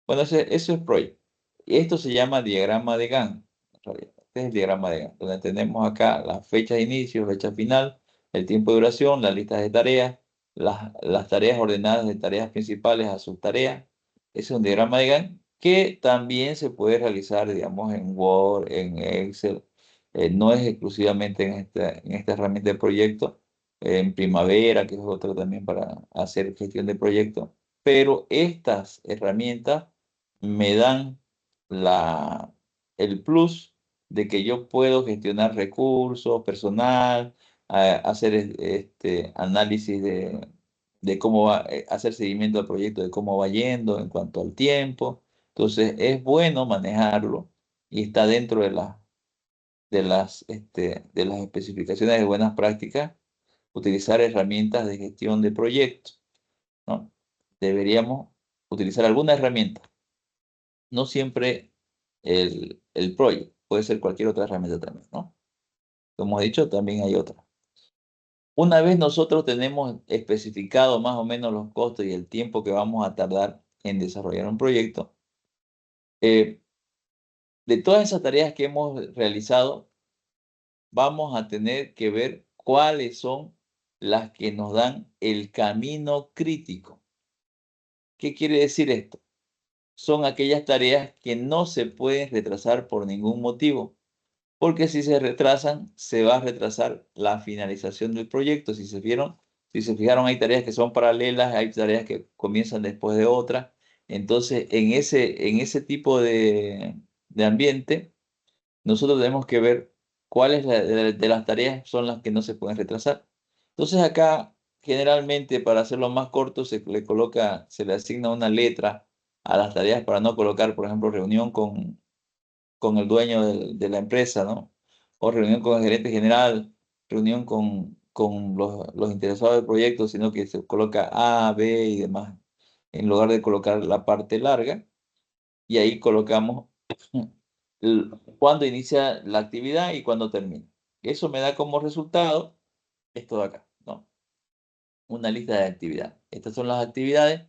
Bueno, eso es Project. Y esto se llama diagrama de Gantt. En realidad. Este es el diagrama de Gantt, donde tenemos acá la fecha de inicio, fecha final, el tiempo de duración, las listas de tareas, las tareas ordenadas de tareas principales a sus tareas. Ese es un diagrama de Gantt que también se puede realizar, digamos, en Word, en Excel. No es exclusivamente en esta herramienta de proyecto, en Primavera, que es otra también para hacer gestión de proyectos, pero estas herramientas me dan el plus de que yo puedo gestionar recursos, personal, hacer análisis de cómo va, hacer seguimiento al proyecto, de cómo va yendo en cuanto al tiempo. Entonces, es bueno manejarlo y está dentro de las especificaciones de buenas prácticas, utilizar herramientas de gestión de proyectos, ¿no? Deberíamos utilizar alguna herramienta, no siempre el Project, puede ser cualquier otra herramienta también, ¿no? Como he dicho, también hay otra. Una vez nosotros tenemos especificado más o menos los costos y el tiempo que vamos a tardar en desarrollar un proyecto, de todas esas tareas que hemos realizado, vamos a tener que ver cuáles son las que nos dan el camino crítico. ¿Qué quiere decir esto? Son aquellas tareas que no se pueden retrasar por ningún motivo, porque si se retrasan, se va a retrasar la finalización del proyecto. Si se fijaron, hay tareas que son paralelas, hay tareas que comienzan después de otras. Entonces, en ese tipo de ambiente, nosotros tenemos que ver cuáles de las tareas son las que no se pueden retrasar. Entonces acá, generalmente, para hacerlo más corto, se le asigna una letra a las tareas para no colocar, por ejemplo, reunión con el dueño de la empresa, ¿no? O reunión con el gerente general, reunión con los interesados del proyecto, sino que se coloca A, B y demás, en lugar de colocar la parte larga, y ahí colocamos cuándo inicia la actividad y cuándo termina. Eso me da como resultado esto de acá, ¿no? Una lista de actividades. Estas son las actividades,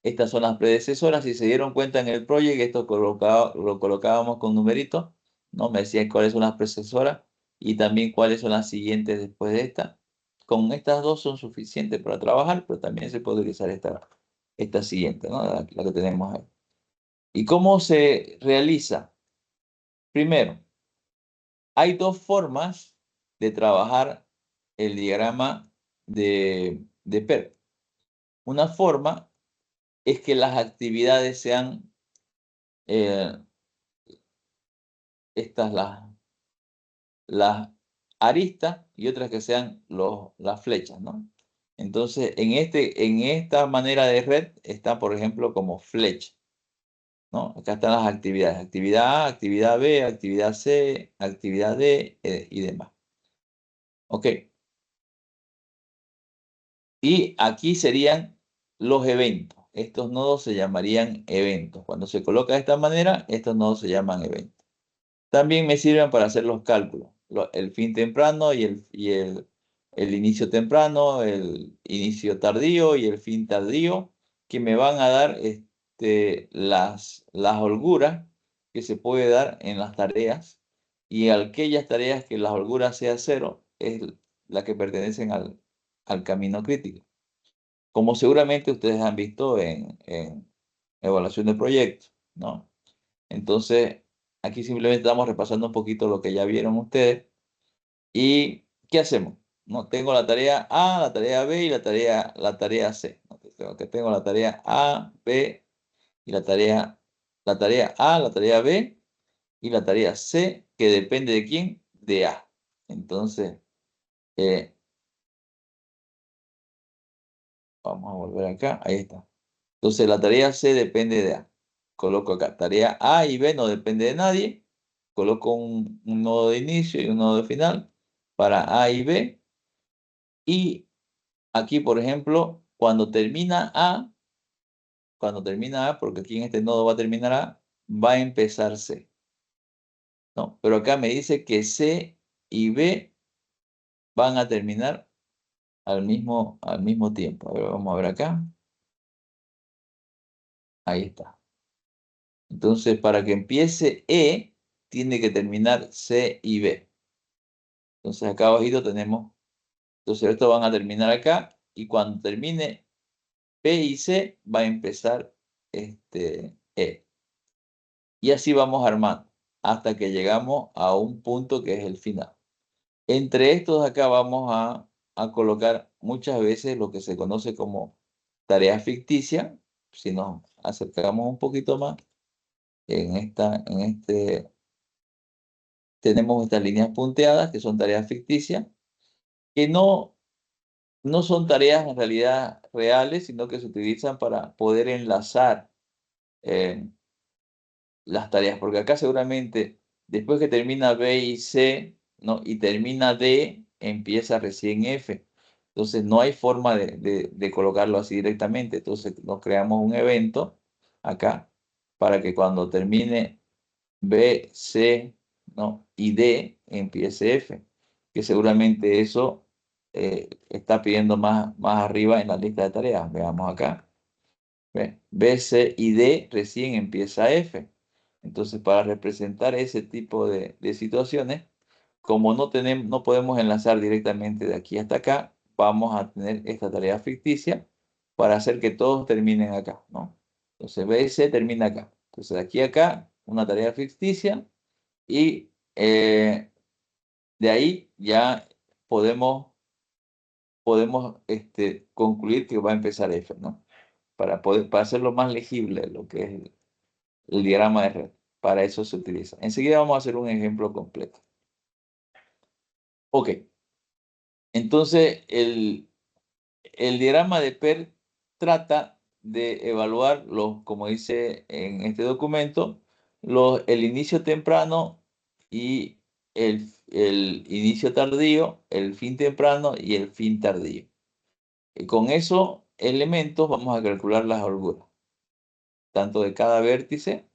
estas son las predecesoras. Si se dieron cuenta en el proyecto, lo colocábamos con numeritos, ¿no? Me decían cuáles son las predecesoras y también cuáles son las siguientes después de esta. Con estas dos son suficientes para trabajar, pero también se puede utilizar esta siguiente, ¿no? La que tenemos ahí. ¿Y cómo se realiza? Primero, hay dos formas de trabajar el diagrama de PERT. Una forma es que las actividades sean eh, estas las aristas y otras que sean las flechas, ¿no? Entonces, en esta manera de red está, por ejemplo, como flecha, ¿no? Acá están las actividades. Actividad A, actividad B, actividad C, actividad D y demás. Ok. Y aquí serían los eventos. Estos nodos se llamarían eventos. Cuando se coloca de esta manera, estos nodos se llaman eventos. También me sirven para hacer los cálculos. El fin temprano y el inicio temprano, el inicio tardío y el fin tardío, que me van a dar las holguras que se puede dar en las tareas. Y aquellas tareas que las holguras sea cero, es la que pertenecen al camino crítico. Como seguramente ustedes han visto en evaluación de proyectos, ¿no? Entonces, aquí simplemente estamos repasando un poquito lo que ya vieron ustedes. ¿Y qué hacemos? No tengo la tarea A, la tarea B y la tarea C. ¿No? Tengo la tarea A, B y la tarea A, la tarea B y la tarea C, que depende de quién, de A. Entonces, vamos a volver acá, ahí está. Entonces, la tarea C depende de A. Coloco acá, tarea A y B no depende de nadie. Coloco un nodo de inicio y un nodo de final para A y B. Y aquí, por ejemplo, cuando termina A, porque aquí en este nodo va a terminar A, va a empezar C, ¿no? Pero acá me dice que C y B van a terminar al mismo tiempo. A ver, vamos a ver acá. Ahí está. Entonces, para que empiece E, tiene que terminar C y B. Entonces, acá abajito tenemos, entonces estos van a terminar acá, y cuando termine B y C, va a empezar E. Y así vamos armando. hasta que llegamos a un punto que es el final. Entre estos de acá vamos a colocar muchas veces lo que se conoce como tarea ficticia. Si nos acercamos un poquito más, tenemos estas líneas punteadas que son tareas ficticias, que no son tareas en realidad reales, sino que se utilizan para poder enlazar las tareas, porque acá seguramente después que termina B y C, ¿no? Y termina D, empieza recién F. Entonces no hay forma de colocarlo así directamente. Entonces nos creamos un evento acá para que cuando termine B, C, ¿no? Y D, empiece F. Que seguramente eso está pidiendo más arriba en la lista de tareas. Veamos acá. B, C y D, recién empieza F. Entonces, para representar ese tipo de situaciones, como no podemos enlazar directamente de aquí hasta acá, vamos a tener esta tarea ficticia para hacer que todos terminen acá, ¿no? Entonces, B y C termina acá. Entonces, de aquí a acá, una tarea ficticia y de ahí ya podemos concluir que va a empezar F, ¿no? Para hacerlo más legible lo que es el diagrama de red. Para eso se utiliza. Enseguida vamos a hacer un ejemplo completo. Ok. Entonces, el diagrama de PER trata de evaluar como dice en este documento, el inicio temprano y el inicio tardío, el fin temprano y el fin tardío. Y con esos elementos vamos a calcular las holguras, tanto de cada vértice.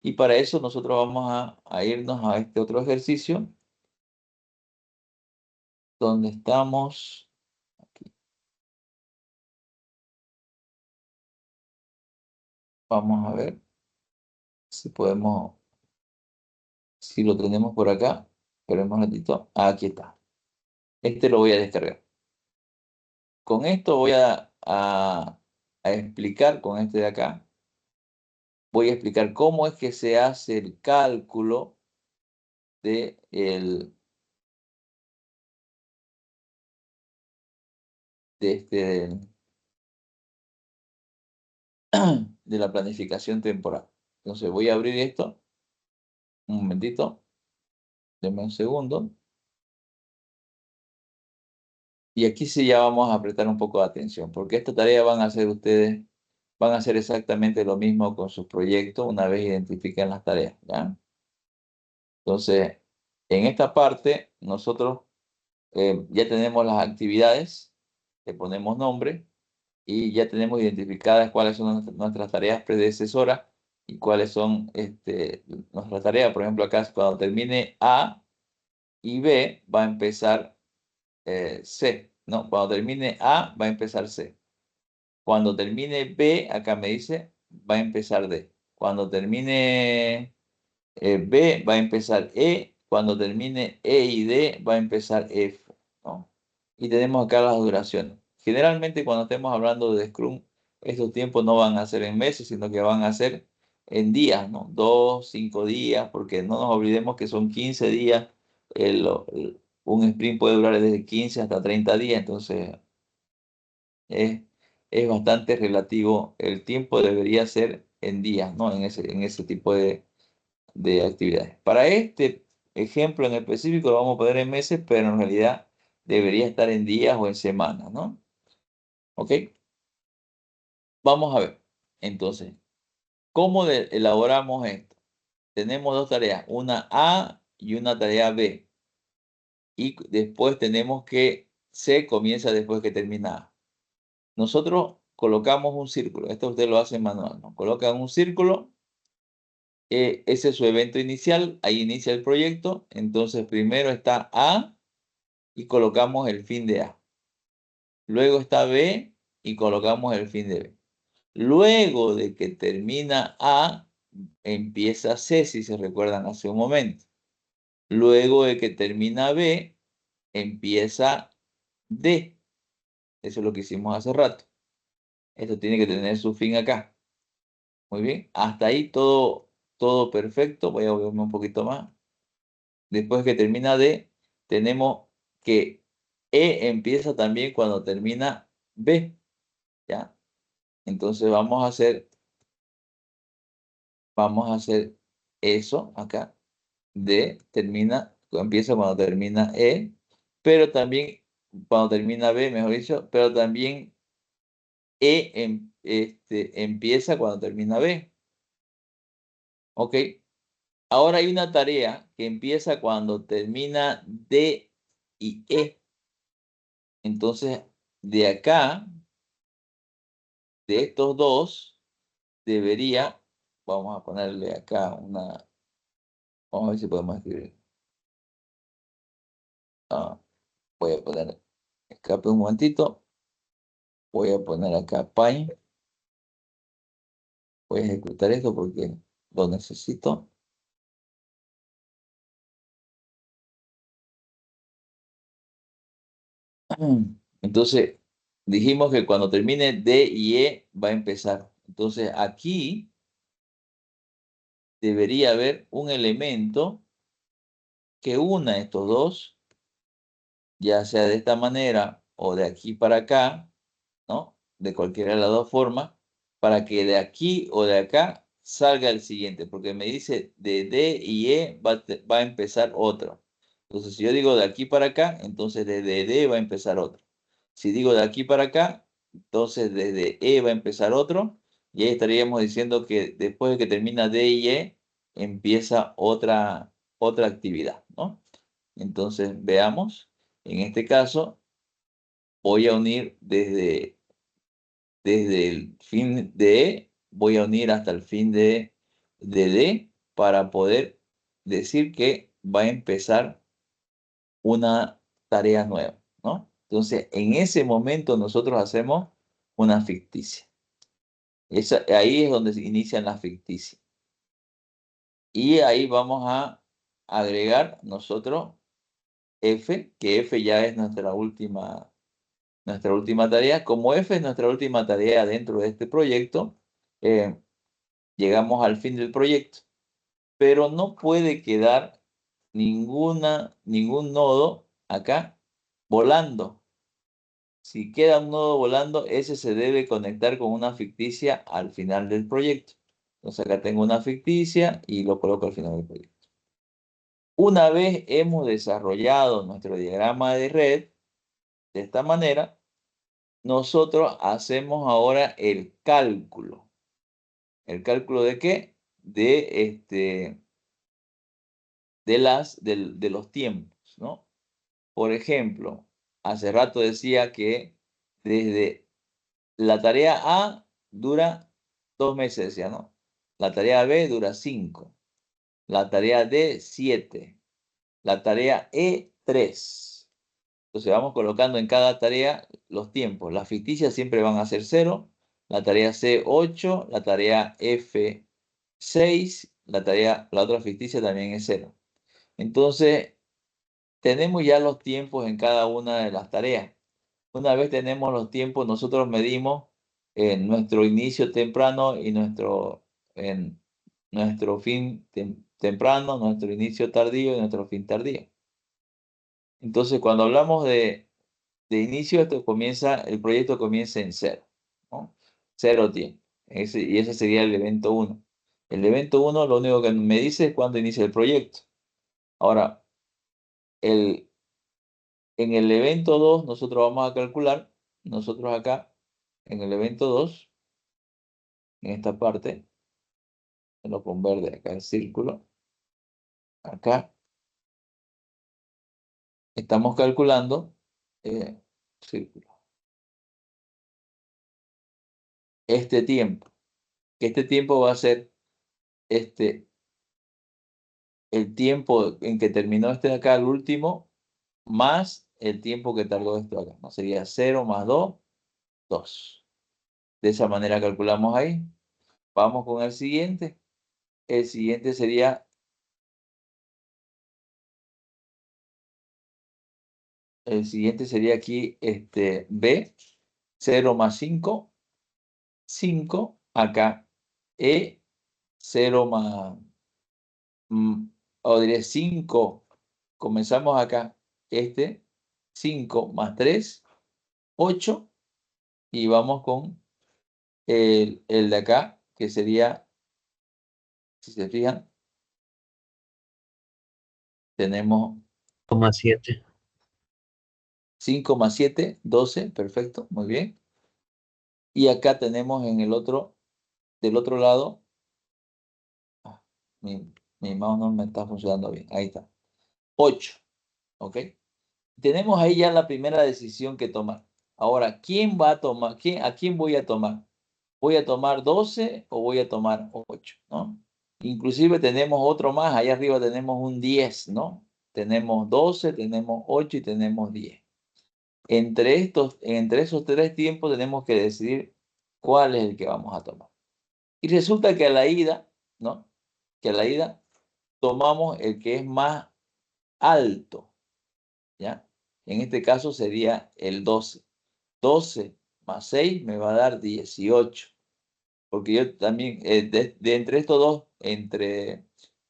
Y para eso nosotros vamos a irnos a este otro ejercicio, donde estamos. Aquí. Vamos a ver si podemos, si lo tenemos por acá. Esperemos un ratito. Aquí está. Este lo voy a descargar. Con esto voy a explicar, con este de acá, voy a explicar cómo es que se hace el cálculo de de de la planificación temporal. Entonces voy a abrir esto. Un momentito. Denme un segundo. Y aquí sí ya vamos a prestar un poco de atención, porque esta tarea van a hacer ustedes, van a hacer exactamente lo mismo con sus proyectos una vez identifiquen las tareas, ¿ya? Entonces, en esta parte, nosotros ya tenemos las actividades, le ponemos nombre, y ya tenemos identificadas cuáles son nuestras tareas predecesoras y cuáles son nuestras tareas. Por ejemplo, acá cuando termine A y B, va a empezar C, ¿no? Cuando termine A, va a empezar C. Cuando termine B, acá me dice, va a empezar D. Cuando termine B, va a empezar E. Cuando termine E y D, va a empezar F, ¿no? Y tenemos acá las duraciones. Generalmente cuando estemos hablando de Scrum, estos tiempos no van a ser en meses, sino que van a ser en días, ¿no? 2, 5 días, porque no nos olvidemos que son 15 días. Un sprint puede durar desde 15 hasta 30 días, entonces es, es bastante relativo. El tiempo debería ser en días, ¿no? En ese tipo de actividades. Para este ejemplo en específico lo vamos a poner en meses, pero en realidad debería estar en días o en semanas, ¿no? ¿Ok? Vamos a ver. Entonces, ¿cómo elaboramos esto? Tenemos dos tareas, una A y una tarea B. Y después tenemos que C comienza después que termina A. Nosotros colocamos un círculo. Esto usted lo hace manual, ¿no? Colocan un círculo. Ese es su evento inicial. Ahí inicia el proyecto. Entonces, primero está A y colocamos el fin de A. Luego está B y colocamos el fin de B. Luego de que termina A, empieza C, si se recuerdan hace un momento. Luego de que termina B, empieza D. Eso es lo que hicimos hace rato. Esto tiene que tener su fin acá. Muy bien. Hasta ahí todo todo perfecto. Voy a volverme un poquito más. Después que termina D, tenemos que E empieza también cuando termina B, ¿ya? Entonces vamos a hacer eso acá. D empieza cuando termina E, pero también cuando termina B, mejor dicho, pero también empieza cuando termina B. ¿Ok? Ahora hay una tarea que empieza cuando termina D y E. Entonces, de acá, de estos dos, debería, vamos a ponerle acá vamos a ver si podemos escribir. Voy a poner, escape un momentito. Voy a poner acá Pine. Voy a ejecutar esto porque lo necesito. Entonces, dijimos que cuando termine D y E va a empezar. Entonces, aquí debería haber un elemento que una estos dos, ya sea de esta manera o de aquí para acá, ¿no? De cualquiera de las dos formas, para que de aquí o de acá salga el siguiente, porque me dice de D y E va a empezar otro. Entonces, si yo digo de aquí para acá, entonces desde D va a empezar otro. Si digo de aquí para acá, entonces desde E va a empezar otro, y ahí estaríamos diciendo que después de que termina D y E, empieza otra actividad, ¿no? Entonces, veamos. En este caso, voy a unir desde el fin de E, voy a unir hasta el fin de D para poder decir que va a empezar una tarea nueva, ¿no? Entonces, en ese momento nosotros hacemos una ficticia. Ahí es donde se inician las ficticias. Y ahí vamos a agregar nosotros F, que F ya es nuestra última tarea. Como F es nuestra última tarea dentro de este proyecto, llegamos al fin del proyecto, pero no puede quedar ningún nodo acá volando. Si queda un nodo volando, ese se debe conectar con una ficticia al final del proyecto. Entonces acá tengo una ficticia y lo coloco al final del proyecto. Una vez hemos desarrollado nuestro diagrama de red de esta manera, nosotros hacemos ahora el cálculo. ¿El cálculo de qué? De los tiempos, ¿no? Por ejemplo, hace rato decía que desde la tarea A dura 2 meses, decía, ¿no? La tarea B dura 5. La tarea D, 7. La tarea E, 3. Entonces vamos colocando en cada tarea los tiempos. Las ficticias siempre van a ser 0. La tarea C, 8. La tarea F, 6. La otra ficticia también es 0. Entonces, tenemos ya los tiempos en cada una de las tareas. Una vez tenemos los tiempos, nosotros medimos nuestro inicio temprano y nuestro fin temprano, nuestro inicio tardío y nuestro fin tardío. Entonces, cuando hablamos de inicio, el proyecto comienza en 0, ¿no? 0 tiempo. Y ese sería el evento 1. El evento 1 lo único que me dice es cuándo inicia el proyecto. Ahora, en el evento 2 nosotros vamos a calcular, nosotros acá, en el evento 2, en esta parte, lo con verde, acá el círculo, acá, estamos calculando círculo. Este tiempo, que este tiempo va a ser el tiempo en que terminó este de acá, el último, más el tiempo que tardó esto acá, ¿no? Sería 0 más 2, 2. De esa manera calculamos ahí. Vamos con el siguiente. El siguiente sería aquí, B, 0 más 5, 5, acá, E, 0 más o diré 5, comenzamos acá, 5 más 3, 8, y vamos con el de acá, que sería, si se fijan, tenemos 7. 5 más 7, 12, perfecto, muy bien. Y acá tenemos en el otro, del otro lado, mi mouse no me está funcionando bien, ahí está, 8, ¿ok? Tenemos ahí ya la primera decisión que tomar. Ahora, ¿quién va a tomar? ¿A quién voy a tomar? ¿Voy a tomar 12 o voy a tomar 8? ¿No? Inclusive tenemos otro más, allá arriba tenemos un 10, ¿no? Tenemos 12, tenemos 8 y tenemos 10. Entre esos tres tiempos tenemos que decidir cuál es el que vamos a tomar. Y resulta que a la ida, ¿no? Que a la ida tomamos el que es más alto, ¿ya? En este caso sería el 12. 12 más 6 me va a dar 18. Porque yo también, de entre estos dos, entre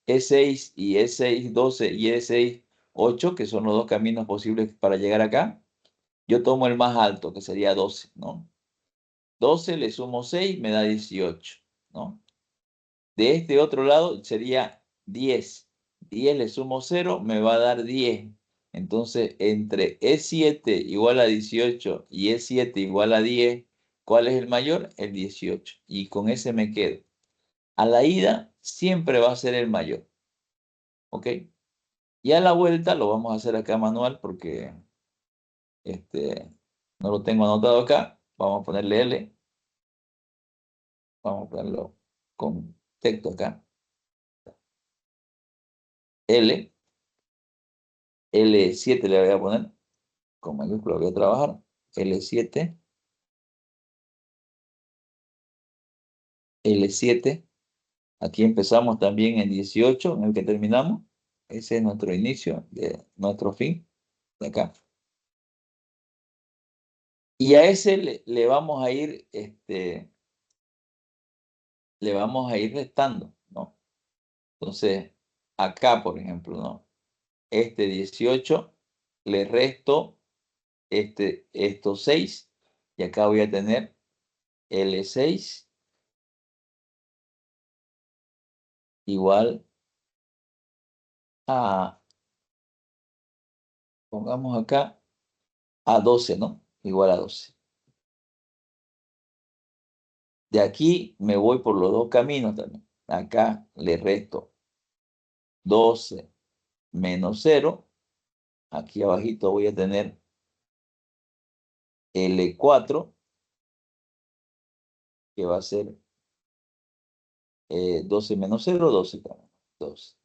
E6 y E6, 12 y E6, 8, que son los dos caminos posibles para llegar acá, yo tomo el más alto, que sería 12, ¿no? 12 le sumo 6, me da 18, ¿no? De este otro lado sería 10. 10 le sumo 0, me va a dar 10. Entonces, entre E7 igual a 18 y E7 igual a 10, ¿cuál es el mayor? El 18. Y con ese me quedo. A la ida siempre va a ser el mayor. ¿Ok? Y a la vuelta lo vamos a hacer acá manual porque no lo tengo anotado acá. Vamos a ponerle L. Vamos a ponerlo con texto acá. L. L7 le voy a poner. Con mayúscula voy a trabajar. L7. L7. Aquí empezamos también en 18, en el que terminamos. Ese es nuestro inicio, de nuestro fin, de acá. Y a ese le vamos a ir, le vamos a ir restando, ¿no? Entonces, acá, por ejemplo, ¿no? 18, le resto estos 6, y acá voy a tener L6 igual a, pongamos acá, a 12, ¿no? Igual a 12. De aquí me voy por los dos caminos también. Acá le resto 12 menos 0. Aquí abajito voy a tener L4, que va a ser 12 menos 0, 12 también. 12.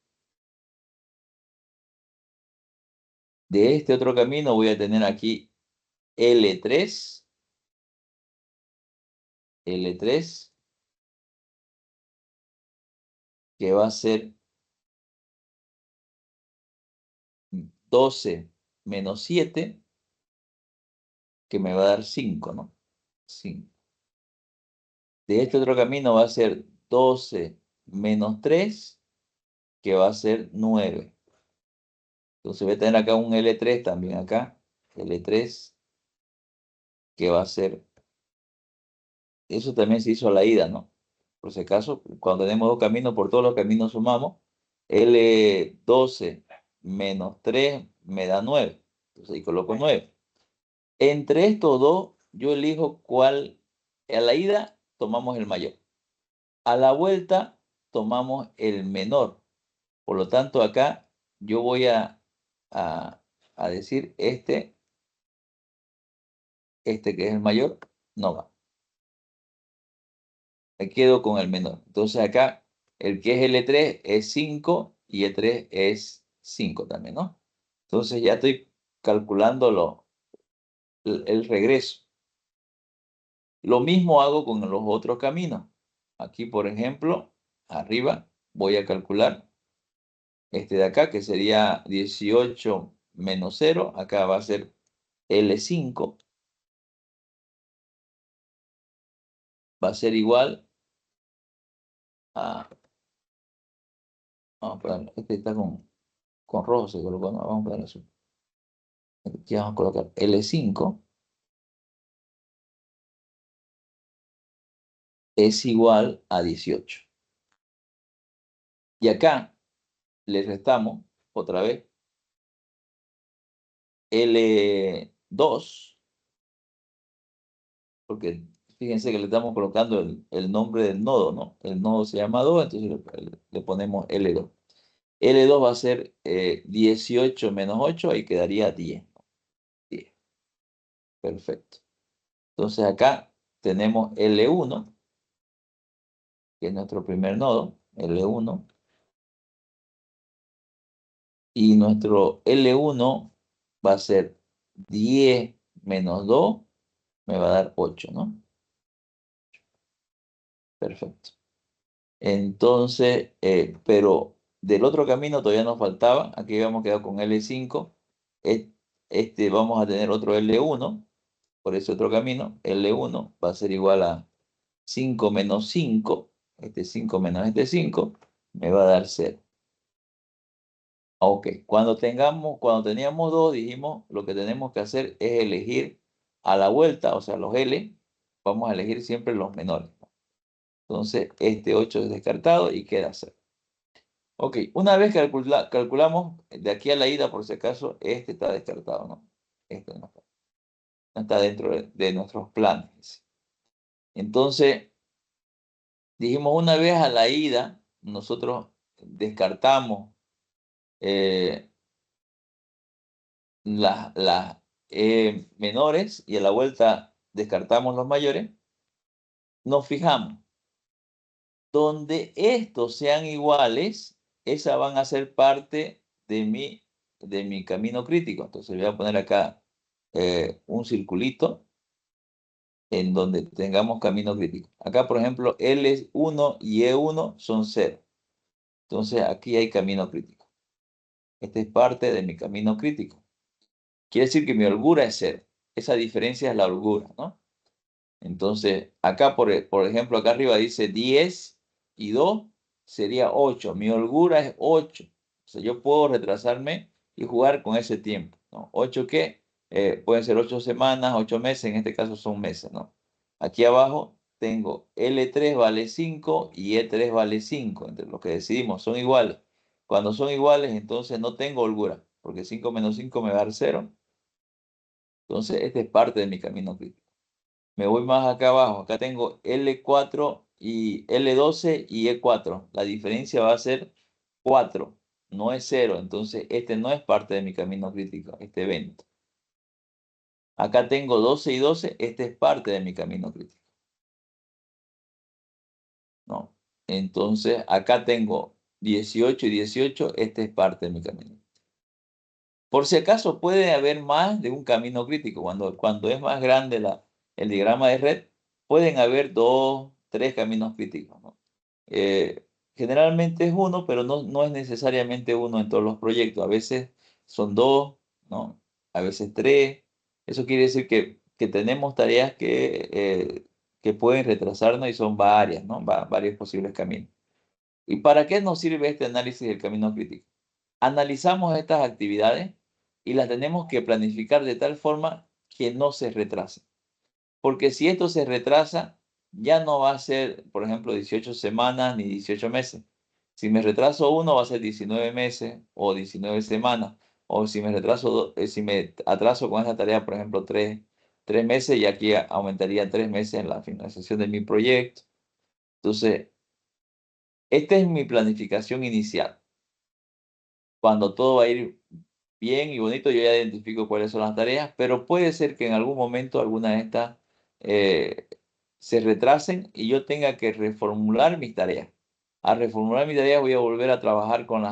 De este otro camino voy a tener aquí L3, que va a ser 12 menos 7, que me va a dar 5, ¿no? 5. De este otro camino va a ser 12 menos 3, que va a ser 9. Entonces voy a tener acá un L3 también acá, L3, que va a ser, eso también se hizo a la ida, ¿no? Por si acaso, cuando tenemos dos caminos, por todos los caminos sumamos, L12 menos 3 me da 9. Entonces ahí coloco 9. Entre estos dos, yo elijo cuál. A la ida tomamos el mayor. A la vuelta tomamos el menor. Por lo tanto, acá yo voy a decir este que es el mayor, no va. Me quedo con el menor. Entonces acá el que es L3 es 5 y E3 es 5 también, ¿no? Entonces ya estoy calculando el regreso. Lo mismo hago con los otros caminos. Aquí, por ejemplo, arriba voy a calcular este de acá, que sería 18 menos 0. Acá va a ser L5. Va a ser igual a Vamos a poner, este está con rojo, se colocó, no, vamos a poner azul. Aquí vamos a colocar L5 es igual a 18. Y acá le restamos otra vez L2, porque fíjense que le estamos colocando el nombre del nodo, ¿no? El nodo se llama 2, entonces le ponemos L2. L2 va a ser 18 menos 8, ahí quedaría 10. 10. Perfecto. Entonces acá tenemos L1, que es nuestro primer nodo, L1. Y nuestro L1 va a ser 10 menos 2, me va a dar 8, ¿no? Perfecto. Entonces, pero del otro camino todavía nos faltaba, aquí habíamos quedado con L5, vamos a tener otro L1, por ese otro camino, L1 va a ser igual a 5 menos 5, este 5 menos este 5, me va a dar 0. Ok, cuando teníamos 2, dijimos lo que tenemos que hacer es elegir a la vuelta, o sea, los L, vamos a elegir siempre los menores. Entonces, este 8 es descartado y queda 0. Ok, una vez calculamos de aquí a la ida, por si acaso, este está descartado, ¿no? Este no está dentro de nuestros planes. Entonces, dijimos una vez a la ida, nosotros descartamos las menores y a la vuelta descartamos los mayores, nos fijamos. Donde estos sean iguales, esas van a ser parte de mi camino crítico. Entonces voy a poner acá un circulito en donde tengamos camino crítico. Acá, por ejemplo, L1 y E1 son 0. Entonces aquí hay camino crítico. Esta es parte de mi camino crítico. Quiere decir que mi holgura es 0. Esa diferencia es la holgura, ¿no? Entonces, acá, por ejemplo, acá arriba dice 10 y 2 sería 8. Mi holgura es 8. O sea, yo puedo retrasarme y jugar con ese tiempo, ¿no? 8 qué? Pueden ser 8 semanas, 8 meses, en este caso son meses, ¿no? Aquí abajo tengo L3 vale 5 y E3 vale 5. Entre los que decidimos son iguales. Cuando son iguales, entonces no tengo holgura, porque 5 menos 5 me va a dar 0. Entonces, este es parte de mi camino crítico. Me voy más acá abajo. Acá tengo L4 y L12 y E4. La diferencia va a ser 4, no es 0. Entonces, este no es parte de mi camino crítico, este evento. Acá tengo 12 y 12. Este es parte de mi camino crítico. ¿No? Entonces, acá tengo 18 y 18. Este es parte de mi camino. Por si acaso puede haber más de un camino crítico. Cuando es más grande el diagrama de red, pueden haber 2, 3 caminos críticos, ¿no? Generalmente es uno, pero no es necesariamente uno en todos los proyectos. A veces son 2, ¿no? A veces 3. Eso quiere decir que tenemos tareas que pueden retrasarnos y son varias, ¿no? Varios posibles caminos. ¿Y para qué nos sirve este análisis del camino crítico? Analizamos estas actividades y las tenemos que planificar de tal forma que no se retrasen. Porque si esto se retrasa, ya no va a ser, por ejemplo, 18 semanas ni 18 meses. Si me retraso uno, va a ser 19 meses o 19 semanas. O si si me atraso con esa tarea, por ejemplo, 3 meses, y aquí aumentaría 3 meses en la finalización de mi proyecto. Entonces, esta es mi planificación inicial. Cuando todo va a ir bien y bonito, yo ya identifico cuáles son las tareas, pero puede ser que en algún momento alguna de estas eh, se retrasen y yo tenga que reformular mis tareas. Al reformular mis tareas voy a volver a trabajar con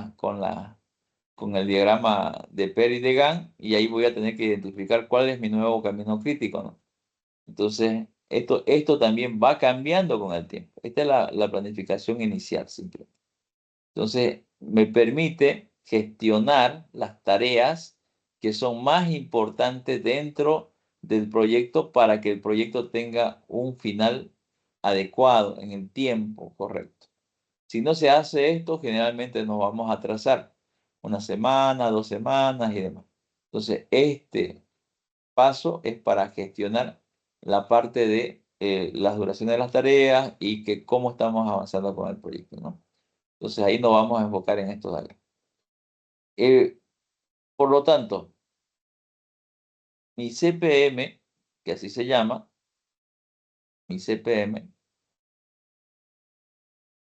el diagrama de Perry de Gantt y ahí voy a tener que identificar cuál es mi nuevo camino crítico, ¿no? Entonces, esto también va cambiando con el tiempo. Esta es la planificación inicial, simple. Entonces, me permite gestionar las tareas que son más importantes dentro del proyecto para que el proyecto tenga un final adecuado en el tiempo correcto. Si no se hace esto, generalmente nos vamos a atrasar una semana, 2 semanas y demás. Entonces, este paso es para gestionar la parte de las duraciones de las tareas y que cómo estamos avanzando con el proyecto, ¿no? Entonces, ahí nos vamos a enfocar en estos áreas. Por lo tanto, mi CPM, que así se llama, mi CPM,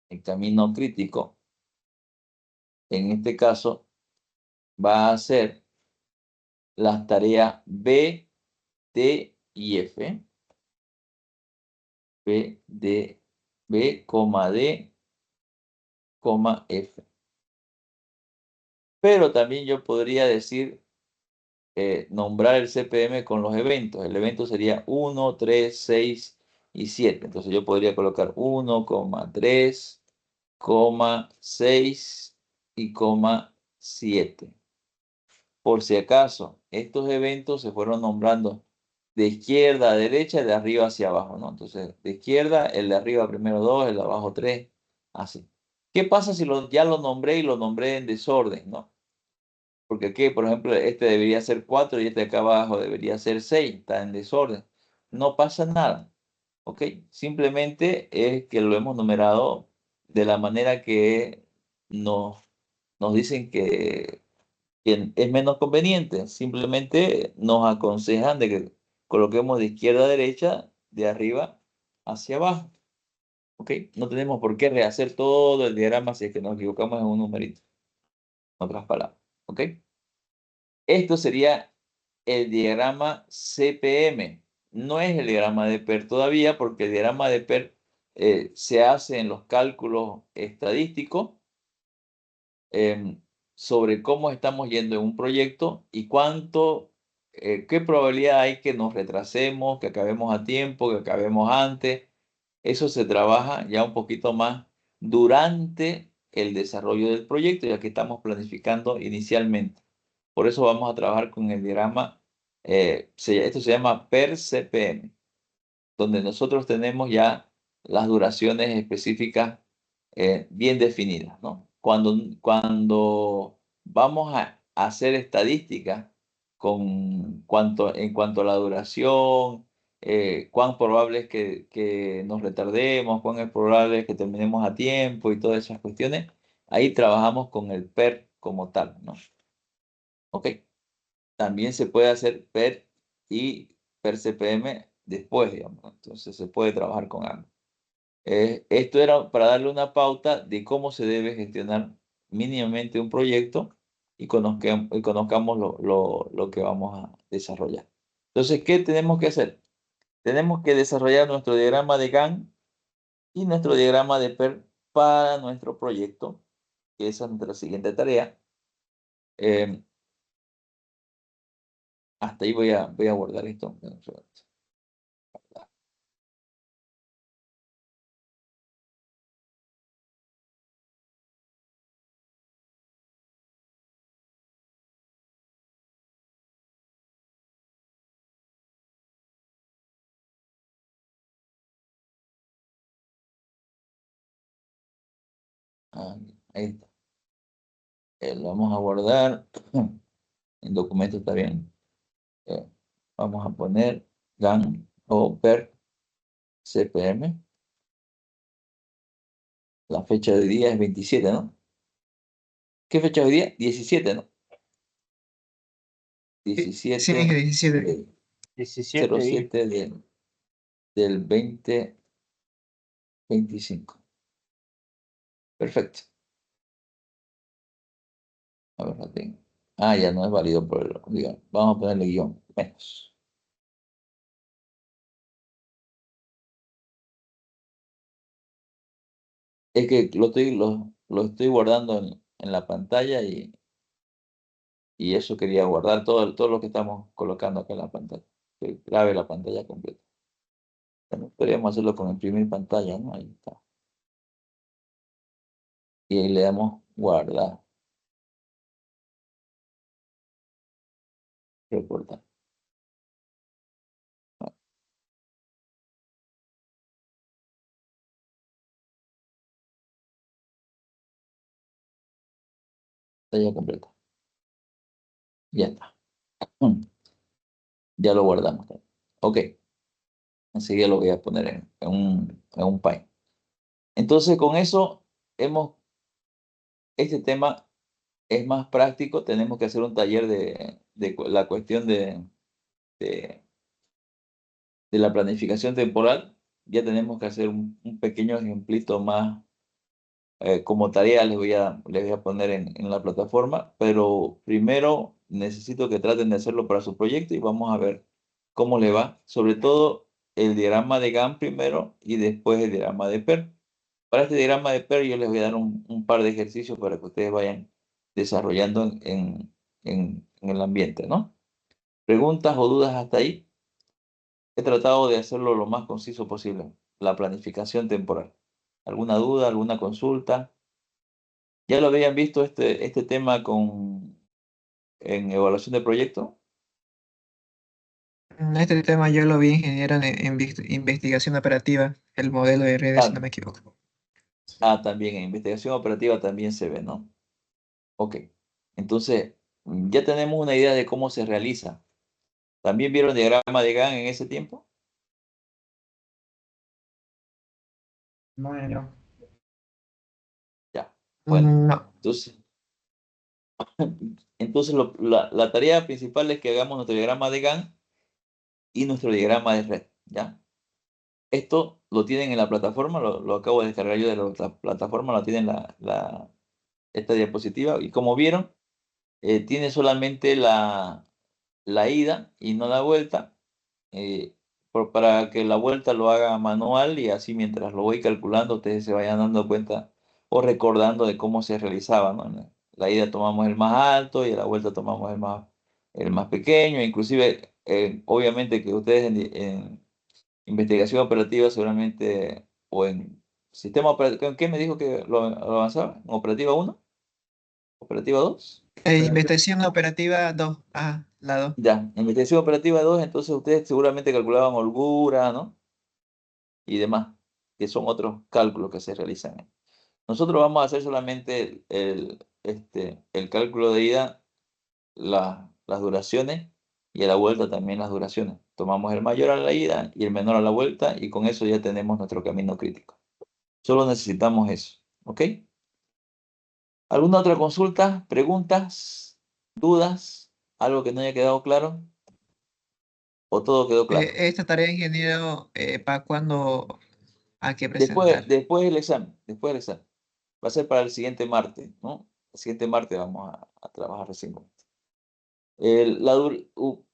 el camino crítico, en este caso, va a ser las tareas B, D y F. B, D, B, D, F. Pero también yo podría decir, nombrar el CPM con los eventos. El evento sería 1, 3, 6 y 7. Entonces yo podría colocar 1, 3, 6 y 7. Por si acaso, estos eventos se fueron nombrando de izquierda a derecha, de arriba hacia abajo, ¿no? Entonces, de izquierda, el de arriba primero 2, el de abajo 3, así. ¿Qué pasa si ya lo nombré y lo nombré en desorden, ¿no? Porque aquí, por ejemplo, este debería ser 4 y este de acá abajo debería ser 6, está en desorden. No pasa nada, ¿ok? Simplemente es que lo hemos numerado de la manera que nos, nos dicen que es menos conveniente. Simplemente nos aconsejan de que coloquemos de izquierda a derecha, de arriba hacia abajo, ¿ok? No tenemos por qué rehacer todo el diagrama si es que nos equivocamos en un numerito, en otras palabras, ¿ok? Esto sería el diagrama CPM. No es el diagrama de PER todavía, porque el diagrama de PER se hace en los cálculos estadísticos sobre cómo estamos yendo en un proyecto y qué probabilidad hay que nos retrasemos, que acabemos a tiempo, que acabemos antes. Eso se trabaja ya un poquito más durante el desarrollo del proyecto, ya que estamos planificando inicialmente. Por eso vamos a trabajar con el diagrama, esto se llama PER CPM, donde nosotros tenemos ya las duraciones específicas bien definidas, ¿no? Cuando vamos a hacer estadísticas en cuanto a la duración, cuán probable es que nos retardemos, cuán es probable es que terminemos a tiempo y todas esas cuestiones, ahí trabajamos con el PER como tal, ¿no? Ok. También se puede hacer PER y PER CPM después, digamos, ¿no? Entonces se puede trabajar con ambos. Esto era para darle una pauta de cómo se debe gestionar mínimamente un proyecto y conozcamos lo que vamos a desarrollar. Entonces, ¿qué tenemos que hacer? Tenemos que desarrollar nuestro diagrama de Gantt y nuestro diagrama de PER para nuestro proyecto, que esa es nuestra siguiente tarea. Eh, Hasta ahí voy a guardar esto. Ah, ahí está. Lo vamos a guardar. El documento está bien. Eh, Vamos a poner GAN o PER CPM. La fecha de hoy día es 27, ¿no? ¿Qué fecha es hoy día? 17, ¿no? Sí, Miguel, 17 17. de 17 y 07 del 2025. Perfecto. A ver, la tengo. Ah, ya no es válido por el guión. Vamos a ponerle guión menos. Es que lo estoy guardando en la pantalla y eso quería guardar todo lo que estamos colocando acá en la pantalla. Que grabe la pantalla completa. Bueno, podríamos hacerlo con imprimir pantalla, ¿no? Ahí está. Y ahí le damos guardar, reportar. pantalla completa. Ya está. Ya lo guardamos. Ok. Enseguida lo voy a poner en un Pine. Entonces, con eso, este tema es más práctico. Tenemos que hacer un taller de la cuestión de, de la planificación temporal. Ya tenemos que hacer un pequeño ejemplito más. Como tarea les voy a poner en la plataforma, pero primero necesito que traten de hacerlo para su proyecto y vamos a ver cómo le va. Sobre todo el diagrama de Gantt primero y después el diagrama de PER. Para este diagrama de PER yo les voy a dar un par de ejercicios para que ustedes vayan desarrollando en el ambiente, ¿no? ¿Preguntas o dudas hasta ahí? He tratado de hacerlo lo más conciso posible, la planificación temporal. ¿Alguna duda, alguna consulta? ¿Ya lo habían visto este tema en evaluación de proyecto? Este tema yo lo vi, ingeniero, en investigación operativa, el modelo de redes, si Ah, no me equivoco. también en investigación operativa también se ve, ¿no? Ok. Entonces, ya tenemos una idea de cómo se realiza. ¿También vieron el diagrama de Gantt en ese tiempo? Bueno. Ya. Bueno, No. entonces, la tarea principal es que hagamos nuestro diagrama de Gantt y nuestro diagrama de red, ¿ya? Esto lo tienen en la plataforma, lo acabo de descargar yo de la plataforma, lo tienen esta diapositiva, y como vieron, tiene solamente la ida y no la vuelta, para que la vuelta lo haga manual y así mientras lo voy calculando ustedes se vayan dando cuenta o recordando de cómo se realizaba, ¿no? En la ida tomamos el más alto y en la vuelta tomamos el más pequeño, inclusive obviamente que ustedes en investigación operativa seguramente o en sistema operativo, ¿qué me dijo que lo avanzaba? ¿En operativa uno? ¿Operativa 2? Investigación operativa 2. Ah, la 2. Ya, en investigación operativa 2 entonces ustedes seguramente calculaban holgura, ¿no? Y demás, que son otros cálculos que se realizan. Nosotros vamos a hacer solamente el cálculo de ida, las duraciones, y a la vuelta también las duraciones. Tomamos el mayor a la ida y el menor a la vuelta, y con eso ya tenemos nuestro camino crítico. Solo necesitamos eso, ¿ok? ¿Alguna otra consulta, preguntas, dudas, algo que no haya quedado claro? ¿O todo quedó claro? Esta tarea, ingeniero, ¿para cuándo hay que Después, presentar? después del examen. Va a ser para el siguiente martes, ¿no? El siguiente martes vamos a trabajar recién con esto.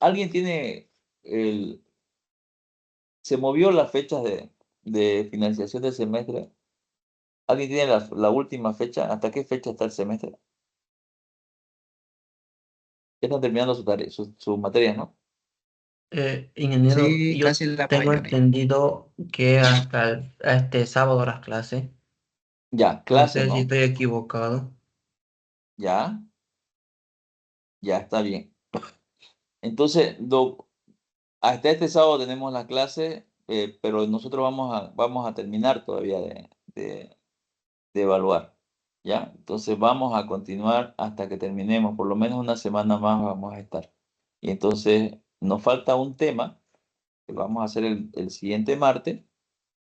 ¿Alguien tiene se movió las fechas de financiación del semestre? ¿Alguien tiene la última fecha? ¿Hasta qué fecha está el semestre? Ya están terminando sus materias, ¿no? Ingeniero, Sí, yo casi la tengo mayoría. entendido que hasta este sábado las clases. Ya, No clase, sé si ¿no? estoy equivocado. Ya, ya está bien. Entonces, hasta este sábado tenemos la clase, pero nosotros vamos a terminar todavía de evaluar, ¿ya? Entonces vamos a continuar hasta que terminemos, por lo menos una semana más vamos a estar. Y entonces nos falta un tema que vamos a hacer el siguiente martes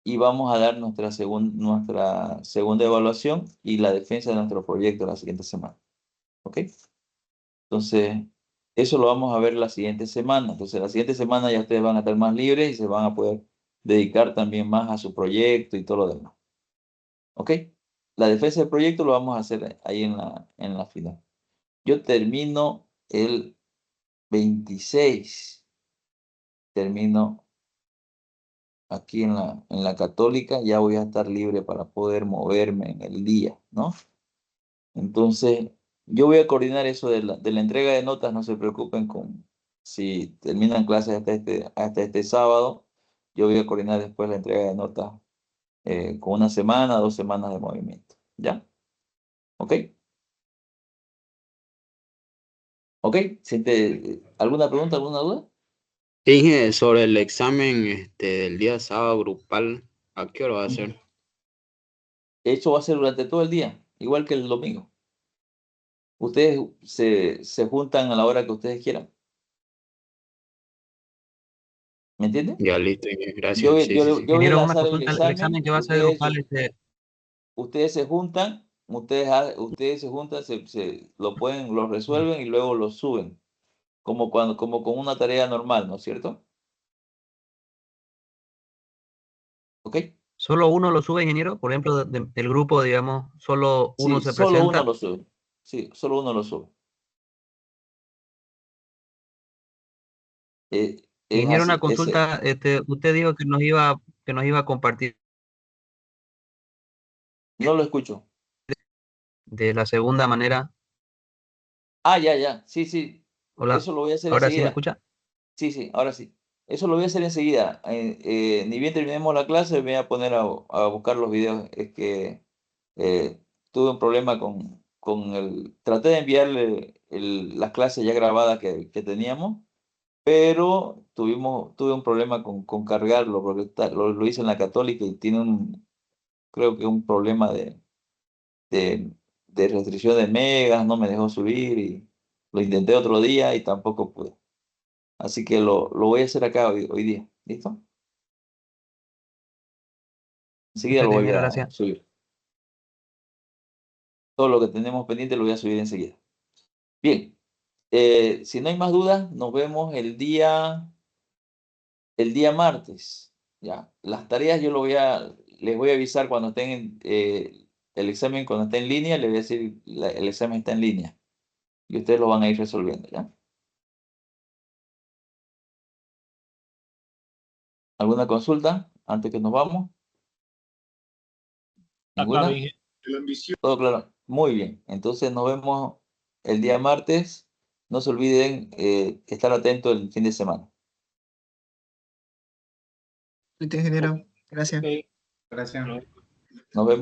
y vamos a dar nuestra segunda evaluación y la defensa de nuestro proyecto la siguiente semana, ¿ok? Entonces, eso lo vamos a ver la siguiente semana. Entonces, la siguiente semana ya ustedes van a estar más libres y se van a poder dedicar también más a su proyecto y todo lo demás. ¿Ok? La defensa del proyecto lo vamos a hacer ahí en la final. Yo termino el 26. Termino aquí en la Católica. Ya voy a estar libre para poder moverme en el día, ¿no? Entonces, yo voy a coordinar eso de la entrega de notas, no se preocupen si terminan clases hasta este sábado, yo voy a coordinar después la entrega de notas con una semana, 2 semanas de movimiento. ¿Ya? ¿Ok? ¿Ok? ¿Alguna pregunta, alguna duda? Dije sobre el examen del día sábado grupal, ¿a qué hora va a ser? Eso va a ser durante todo el día, igual que el domingo. Ustedes se juntan a la hora que ustedes quieran. ¿Me entienden? Ya listo, gracias. Yo voy Sí, sí, sí. a Ingeniero, una lanzar el consulta, el examen que va a ser ustedes, grupal, ustedes se juntan, ustedes se juntan, lo resuelven y luego lo suben, como con una tarea normal, ¿no es cierto? ¿Ok? ¿solo uno lo sube, ingeniero? Por ejemplo, del grupo, digamos, solo uno Sí, se solo uno presenta. lo sube. Sí, solo uno lo sube. Es Ingeniero, una así, consulta, usted dijo que nos iba a compartir no lo escucho. de la segunda manera. Ah, ya, sí, Hola, eso lo voy a hacer ¿ahora sí me enseguida. escucha? Sí, ahora sí. Eso lo voy a hacer enseguida. Ni bien terminemos la clase, me voy a poner a buscar los videos. Es que tuve un problema con el... Traté de enviarle las clases ya grabadas que teníamos, pero tuve un problema con cargarlo, porque lo hice en la Católica y tiene creo que un problema de, de restricción de megas, no me dejó subir y lo intenté otro día y tampoco pude. Así que lo voy a hacer acá hoy día. ¿Listo? Enseguida lo Perfecto, voy ingeniero, a gracias. subir. Todo lo que tenemos pendiente lo voy a subir enseguida. Bien. Si no hay más dudas, nos vemos el día martes. Ya. Las tareas les voy a avisar cuando el examen, cuando esté en línea, les voy a decir el examen está en línea. Y ustedes lo van a ir resolviendo, ¿ya? ¿Alguna consulta antes que nos vamos? ¿Ninguna? Todo claro. Muy bien. Entonces nos vemos el día martes. No se olviden estar atentos el fin de semana. Listo, ingeniero. Gracias. Gracias. Nos vemos.